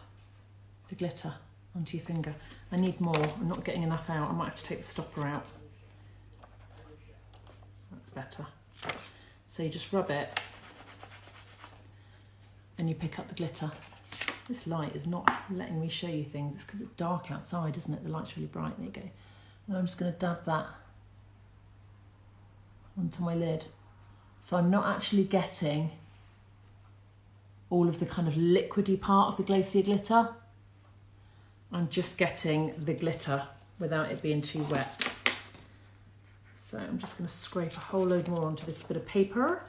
the glitter onto your finger. I need more, I'm not getting enough out, I might have to take the stopper out. That's better. So you just rub it and you pick up the glitter. This light is not letting me show you things. It's because it's dark outside, isn't it? The light's really bright. There you go. And I'm just going to dab that onto my lid. So I'm not actually getting all of the kind of liquidy part of the glacier glitter. I'm just getting the glitter without it being too wet. So I'm just going to scrape a whole load more onto this bit of paper.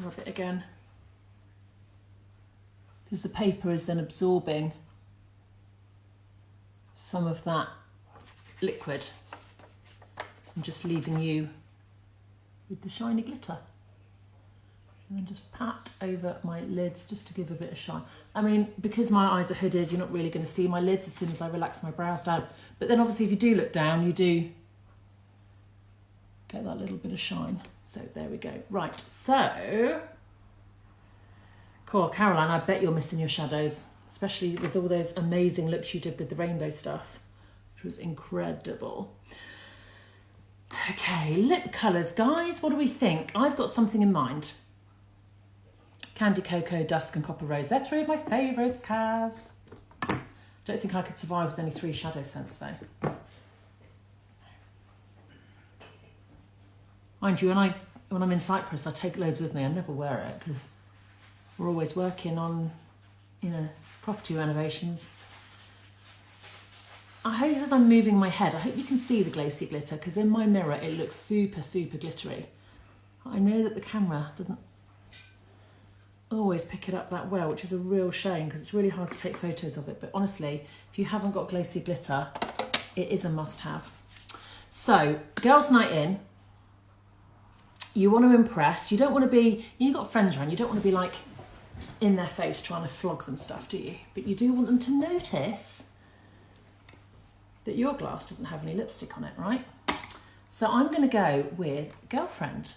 Rub it again, because the paper is then absorbing some of that liquid and just leaving you with the shiny glitter. And then just pat over my lids just to give a bit of shine. I mean, because my eyes are hooded, you're not really going to see my lids as soon as I relax my brows down. But then obviously if you do look down, you do get that little bit of shine. So there we go. Right, so, cool, Caroline, I bet you're missing your shadows, especially with all those amazing looks you did with the rainbow stuff, which was incredible. Okay, lip colours, guys, what do we think? I've got something in mind. Candy Cocoa, Dusk and Copper Rose. They're three of my favourites, Kaz. Don't think I could survive with only 3 shadow scents though. Mind you, when I'm in Cyprus, I take loads with me. I never wear it because we're always working on, property renovations. I hope as I'm moving my head, I hope you can see the glacier glitter because in my mirror it looks super, super glittery. I know that the camera doesn't always pick it up that well, which is a real shame because it's really hard to take photos of it. But honestly, if you haven't got glacier glitter, it is a must-have. So, girls' night in. You want to impress. You don't want to be, you've got friends around, you don't want to be like in their face trying to flog them stuff, do you? But you do want them to notice that your glass doesn't have any lipstick on it, right? So I'm going to go with Girlfriend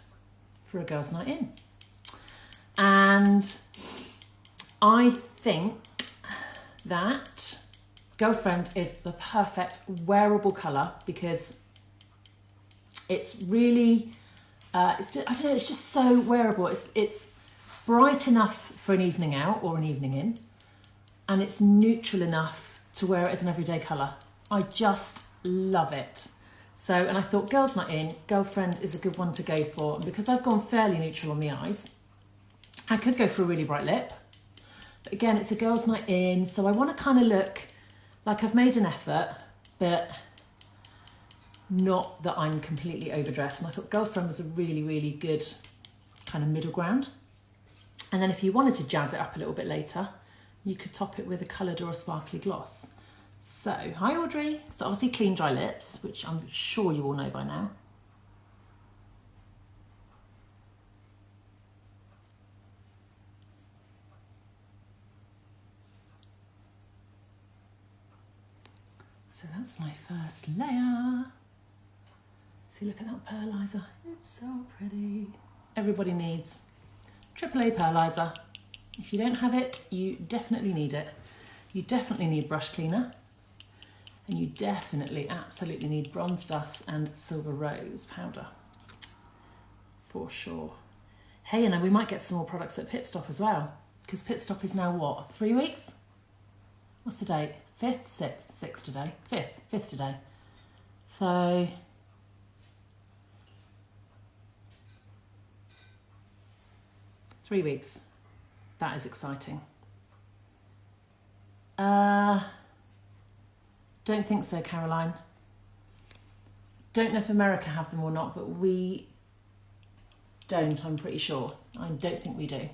for a girls' night in. And I think that Girlfriend is the perfect wearable colour because it's really... I don't know, it's just so wearable. It's bright enough for an evening out or an evening in, and it's neutral enough to wear it as an everyday colour. I just love it. So, and I thought girls' night in, Girlfriend is a good one to go for. And because I've gone fairly neutral on the eyes, I could go for a really bright lip. But again, it's a girls' night in, so I want to kind of look like I've made an effort, but not that I'm completely overdressed. And I thought Girlfriend was a really, really good kind of middle ground. And then if you wanted to jazz it up a little bit later, you could top it with a coloured or a sparkly gloss. So, hi Audrey. So obviously clean, dry lips, which I'm sure you all know by now. So that's my first layer. See, look at that Pearlizer. It's so pretty. Everybody needs AAA Pearlizer. If you don't have it, you definitely need it. You definitely need brush cleaner. And you definitely, absolutely need bronze dust and silver rose powder. For sure. Hey, and we might get some more products at Pit Stop as well. Because Pit Stop is now what, 3 weeks? What's the date? 5th, 6th, 6th today. 5th today. So, three weeks. That is exciting. Don't think so, Caroline. Don't know if America have them or not, but we don't, I'm pretty sure. I don't think we do.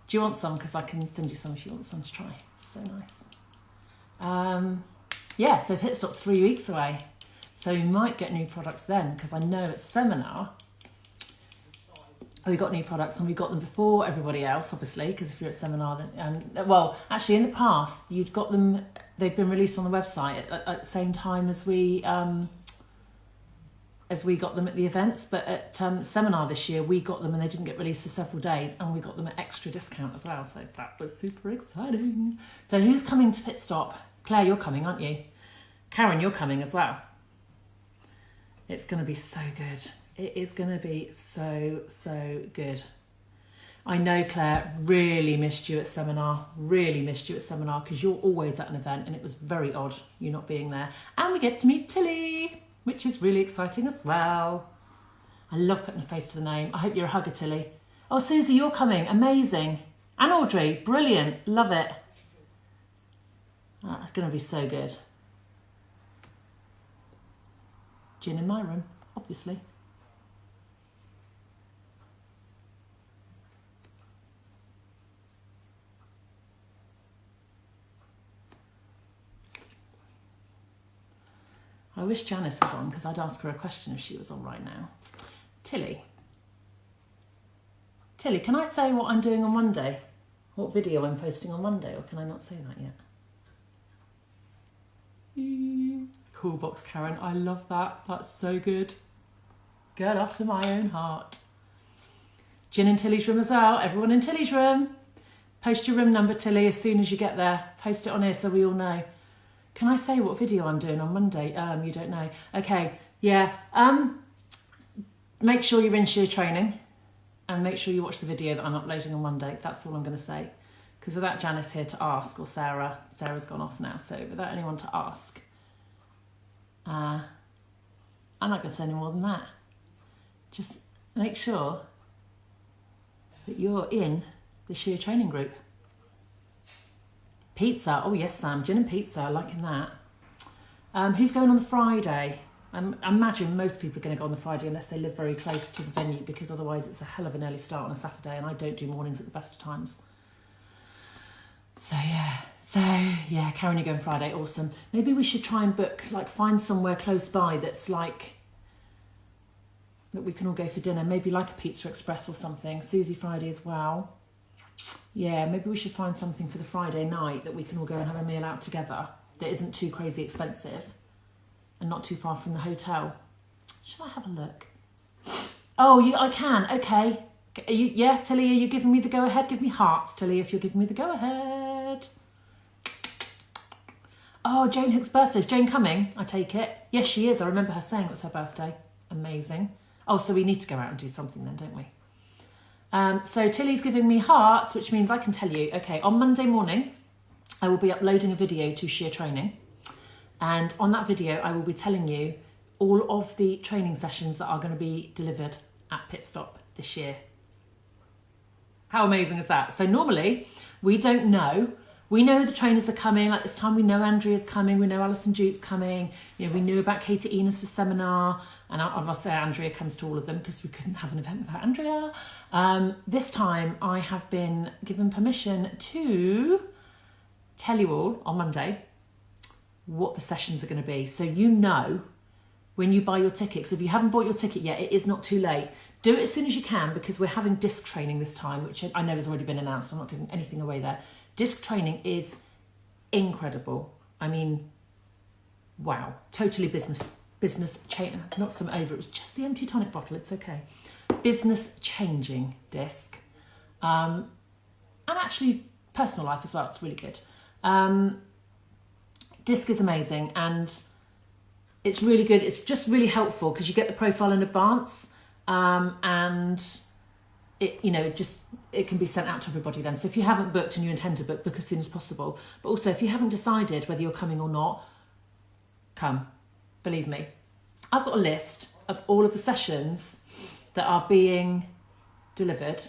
Do you want some? Because I can send you some if you want some to try. So nice. Yeah, so Pit Stop's 3 weeks away. So we might get new products then, because I know at Seminar, we got new products and we got them before everybody else, obviously, because if you're at Seminar, then, well, actually in the past, you've got them, they've been released on the website at the same time as we got them at the events, but at Seminar this year, we got them and they didn't get released for several days, and we got them at extra discount as well, so that was super exciting. So who's coming to Pit Stop? Claire, you're coming, aren't you? Karen, you're coming as well. It's going to be so good. It is going to be so, so good. I know Claire really missed you at Seminar, because you're always at an event and it was very odd you not being there. And we get to meet Tilly, which is really exciting as well. I love putting a face to the name. I hope you're a hugger, Tilly. Oh, Susie, you're coming. Amazing. And Audrey, brilliant. Love it. It's going to be so good. Gin in my room, obviously. I wish Janice was on, because I'd ask her a question if she was on right now. Tilly, can I say what I'm doing on Monday? What video I'm posting on Monday, or can I not say that yet? Cool box, Karen. I love that. That's so good. Girl after my own heart. Gin in Tilly's room as well. Everyone in Tilly's room. Post your room number, Tilly, as soon as you get there. Post it on here so we all know. Can I say what video I'm doing on Monday? You don't know. Okay, yeah. Make sure you're in sheer training and make sure you watch the video that I'm uploading on Monday. That's all I'm going to say. Because without Janice here to ask, or Sarah's gone off now, so without anyone to ask, I'm not going to say any more than that. Just make sure that you're in the sheer training group. Pizza, oh yes Sam, gin and pizza, liking that. Who's going on the Friday? I imagine most people are going to go on the Friday unless they live very close to the venue, because otherwise it's a hell of an early start on a Saturday and I don't do mornings at the best of times. So yeah, Karen, you're going Friday, awesome. Maybe we should try and book, like find somewhere close by that's like, that we can all go for dinner, maybe like a Pizza Express or something. Susie Friday as well. Yeah, maybe we should find something for the Friday night that we can all go and have a meal out together that isn't too crazy expensive and not too far from the hotel. Shall I have a look? Oh, I can, okay. Yeah, Tilly, are you giving me the go-ahead? Give me hearts, Tilly, if you're giving me the go-ahead. Oh, Jane Hook's birthday. Is Jane coming? I take it. Yes, she is. I remember her saying it was her birthday. Amazing. Oh, so we need to go out and do something then, don't we? So Tilly's giving me hearts, which means I can tell you, okay, on Monday morning, I will be uploading a video to Sheer Training. And on that video, I will be telling you all of the training sessions that are going to be delivered at Pit Stop this year. How amazing is that? So normally, we don't know. We know the trainers are coming. Like this time, we know Andrea's coming. We know Alison Duke's coming. You know, we knew about Katie Enos for Seminar. And I must say Andrea comes to all of them because we couldn't have an event without Andrea. This time, I have been given permission to tell you all on Monday what the sessions are going to be. So you know when you buy your tickets, if you haven't bought your ticket yet, it is not too late. Do it as soon as you can, because we're having disc training this time, which I know has already been announced. I'm not giving anything away there. Disc training is incredible. I mean, wow, totally business chain. Not some over, it was just the empty tonic bottle, it's okay. Business changing disc. And actually personal life as well, it's really good. Disc is amazing, and it's really good. It's just really helpful because you get the profile in advance, and it can be sent out to everybody then. So if you haven't booked and you intend to book as soon as possible. But also if you haven't decided whether you're coming or not, come. Believe me. I've got a list of all of the sessions that are being delivered,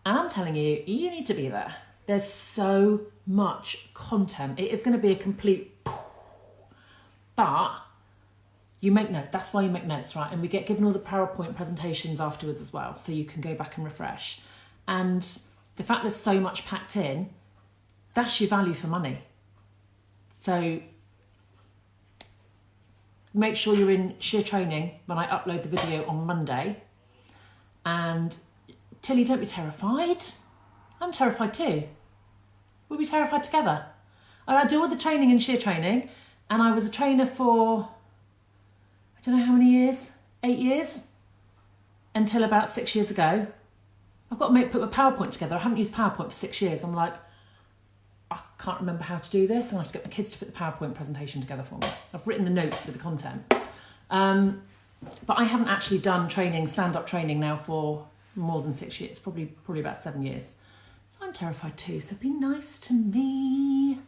and I'm telling you, you need to be there. There's so much content. It is going to be a complete... But you make notes. That's why you make notes, right? And we get given all the PowerPoint presentations afterwards as well, so you can go back and refresh. And the fact there's so much packed in, that's your value for money. So make sure you're in sheer training when I upload the video on Monday. And Tilly, don't be terrified. I'm terrified too. We'll be terrified together. And I do all the training in sheer training, and I was a trainer for, I don't know how many years, 8 years, until about 6 years ago. I've got to put my PowerPoint together. I haven't used PowerPoint for 6 years. I'm like, I can't remember how to do this. I'm going to have to get my kids to put the PowerPoint presentation together for me. I've written the notes for the content. But I haven't actually done training, stand-up training now for more than 6 years, probably about 7 years. So I'm terrified too, so be nice to me.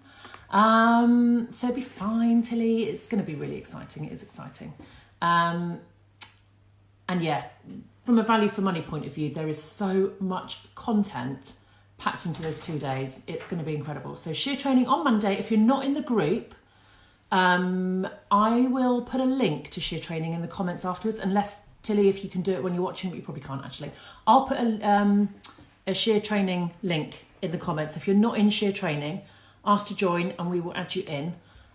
So be fine, Tilly. It's going to be really exciting. It is exciting. And yeah, from a value for money point of view, there is so much content packed into those 2 days. It's going to be incredible. So sheer training on Monday. If you're not in the group, I will put a link to sheer training in the comments afterwards, unless, Tilly, if you can do it when you're watching, but you probably can't actually. I'll put a sheer training link in the comments. If you're not in sheer training, ask to join and we will add you in.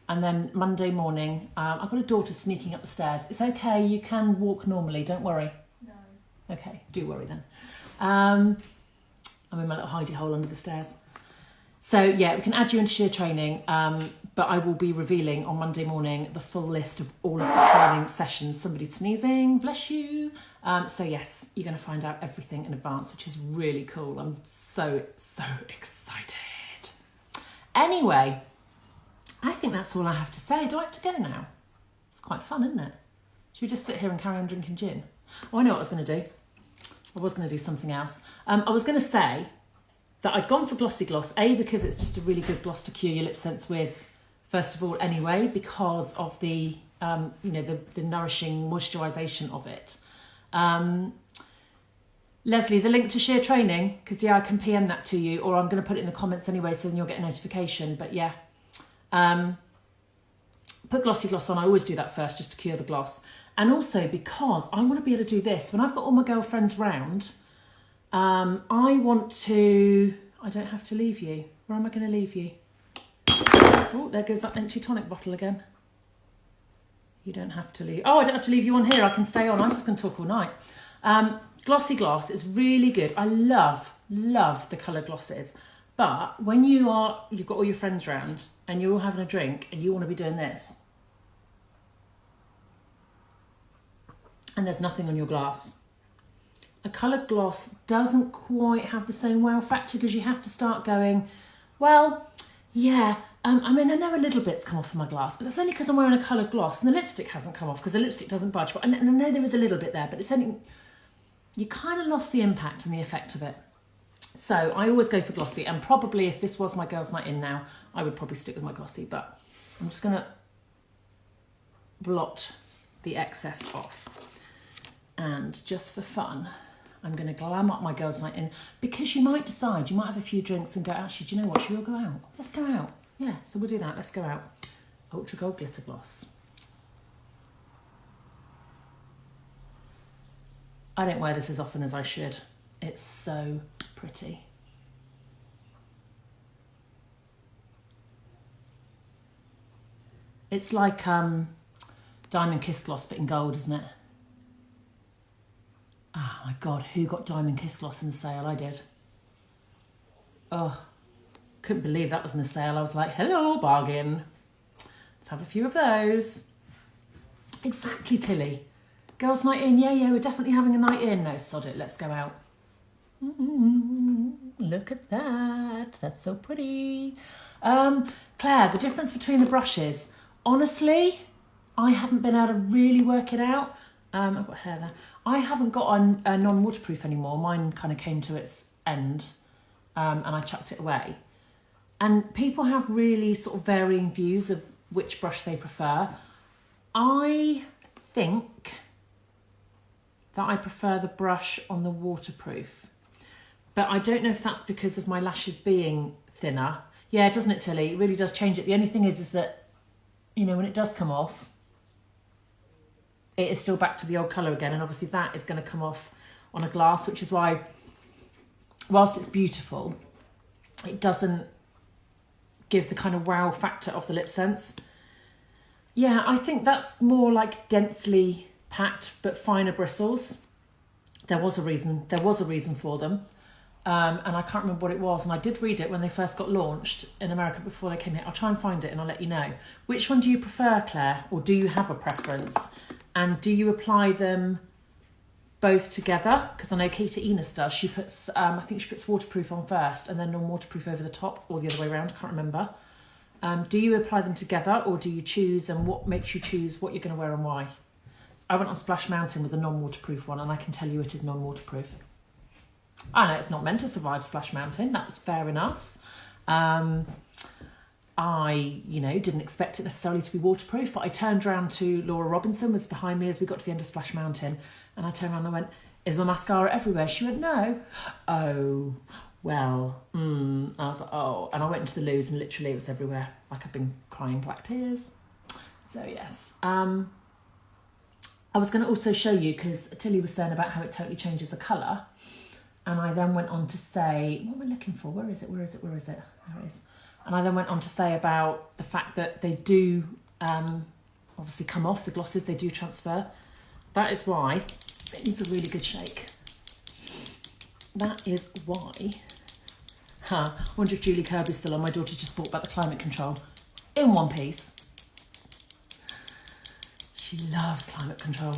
And then Monday morning, I've got a daughter sneaking up the stairs. It's okay, you can walk normally, don't worry. No. Okay, do worry then. I'm in my little hidey hole under the stairs. So yeah, we can add you into sheer training, but I will be revealing on Monday morning the full list of all of the training sessions. Somebody's sneezing, bless you. So yes, you're going to find out everything in advance, which is really cool. I'm so excited. Anyway, I think that's all I have to say. Do I have to go now? It's quite fun, isn't it? Should we just sit here and carry on drinking gin? Oh, I know what I was going to do. I was going to do something else. I was going to say that I'd gone for Glossy Gloss, A, because it's just a really good gloss to cure your lip scents with, first of all, anyway, because of the, the nourishing moisturisation of it. Leslie, the link to sheer training, because yeah, I can PM that to you, or I'm going to put it in the comments anyway, so then you'll get a notification. But yeah, put Glossy Gloss on. I always do that first, just to cure the gloss. And also because I want to be able to do this when I've got all my girlfriends round. I don't have to leave you. Where am I going to leave you? Oh, there goes that empty tonic bottle again. You don't have to leave. Oh, I don't have to leave you on here. I can stay on. I'm just going to talk all night. Glossy Gloss is really good. I love the colour glosses. But when you've got all your friends round and you're all having a drink and you want to be doing this, and there's nothing on your glass, a coloured gloss doesn't quite have the same wow factor, because you have to start going, well, yeah, I mean, I know a little bit's come off of my glass, but that's only because I'm wearing a coloured gloss, and the lipstick hasn't come off because the lipstick doesn't budge. But I know there is a little bit there, but it's only, you kind of lost the impact and the effect of it. So I always go for glossy, and probably if this was my girls' night in now, I would probably stick with my glossy, but I'm just going to blot the excess off. And just for fun, I'm going to glam up my girls' night in, because you might decide, you might have a few drinks and go, actually, do you know what, should we all go out? Let's go out. Yeah, so we'll do that. Let's go out. Ultra Gold Glitter Gloss. I don't wear this as often as I should. It's so pretty. It's like Diamond Kiss Gloss, but in gold, isn't it? Oh my God, who got Diamond Kiss Gloss in the sale? I did. Oh, couldn't believe that was in the sale. I was like, hello, bargain. Let's have a few of those. Exactly, Tilly. Girls' night in, yeah, we're definitely having a night in. No, sod it, let's go out. Look at that, that's so pretty. Claire, the difference between the brushes. Honestly, I haven't been able to really work it out. I've got hair there. I haven't got a non-waterproof anymore. Mine kind of came to its end and I chucked it away. And people have really sort of varying views of which brush they prefer. I think that I prefer the brush on the waterproof. But I don't know if that's because of my lashes being thinner. Yeah, doesn't it, Tilly? It really does change it. The only thing is that, you know, when it does come off, it is still back to the old colour again. And obviously that is going to come off on a glass, which is why, whilst it's beautiful, it doesn't give the kind of wow factor of the Lip Sense. Yeah, I think that's more like densely packed but finer bristles. There was a reason for them. And I can't remember what it was. And I did read it when they first got launched in America before they came here. I'll try and find it and I'll let you know. Which one do you prefer, Claire? Or do you have a preference? And do you apply them both together? Because I know Katie does. She puts, I think she puts waterproof on first and then non-waterproof over the top, or the other way around, I can't remember. Do you apply them together or do you choose, and what makes you choose what you're going to wear and why? I went on Splash Mountain with a non-waterproof one and I can tell you it is non-waterproof. I know it's not meant to survive Splash Mountain, that's fair enough. I, didn't expect it necessarily to be waterproof, but I turned around to Laura Robinson, was behind me as we got to the end of Splash Mountain, and I turned around and I went, is my mascara everywhere? She went, no. Oh, well, I was like, oh, and I went into the loos and literally it was everywhere, like I've been crying black tears. So yes. I was going to also show you, because Tilly was saying about how it totally changes the colour, and I then went on to say, what am I looking for? Where is it? There it is. And I then went on to say about the fact that they do obviously come off, the glosses, they do transfer. That is why it needs a really good shake. That is why. I wonder if Julie Kirby's still on. My daughter just bought back the climate control in one piece. She loves climate control.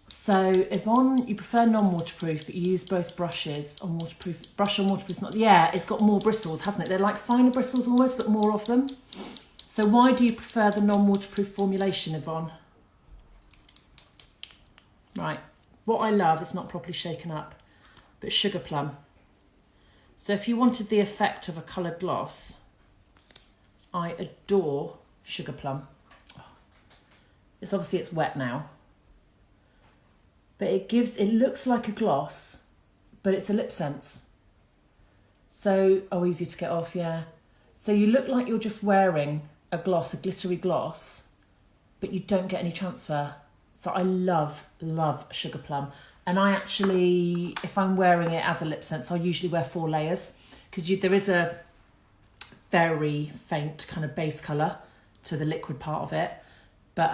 So Yvonne, you prefer non-waterproof, but you use both brushes on waterproof. Brush on waterproof is not, yeah, it's got more bristles, hasn't it? They're like finer bristles almost, but more of them. So why do you prefer the non-waterproof formulation, Yvonne? Right, what I love, it's not properly shaken up, but Sugar Plum. So if you wanted the effect of a coloured gloss, I adore Sugar Plum. It's obviously, it's wet now. But it looks like a gloss, but it's a Lip Sense. So, easy to get off, yeah. So you look like you're just wearing a gloss, a glittery gloss, but you don't get any transfer. So I love Sugar Plum. And I actually, if I'm wearing it as a Lip Sense, I usually wear 4 layers, because there is a very faint kind of base colour to the liquid part of it. But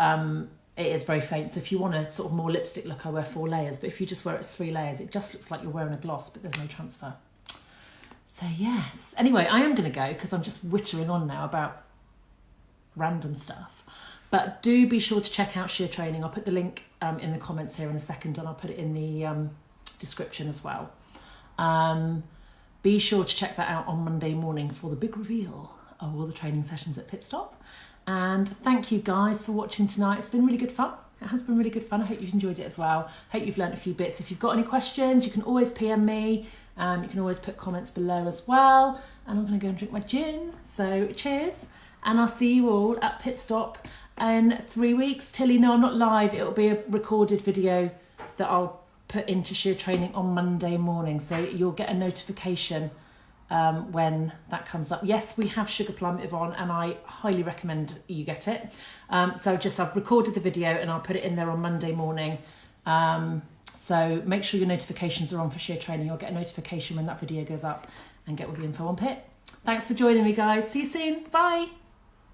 it is very faint, so if you want a sort of more lipstick look, I wear 4 layers, but if you just wear it as 3 layers, it just looks like you're wearing a gloss, but there's no transfer. So yes. Anyway, I am going to go, because I'm just wittering on now about random stuff. But do be sure to check out Sheer Training. I'll put the link in the comments here in a second, and I'll put it in the description as well. Be sure to check that out on Monday morning for the big reveal of all the training sessions at Pit Stop. And thank you guys for watching tonight. It's been really good fun. It has been really good fun. I hope you've enjoyed it as well. Hope you've learned a few bits. If you've got any questions, you can always PM me. You can always put comments below as well. And I'm going to go and drink my gin. So cheers. And I'll see you all at Pit Stop in 3 weeks. Tilly, no, I'm not live. It'll be a recorded video that I'll put into Sheer Training on Monday morning. So you'll get a notification when that comes up. Yes, we have Sugar Plum, Yvonne, and I highly recommend you get it. So I've recorded the video and I'll put it in there on Monday morning. So make sure your notifications are on for Sheer Training. You'll get a notification when that video goes up, and get all the info on Pit. Thanks for joining me, guys. See you soon. Bye.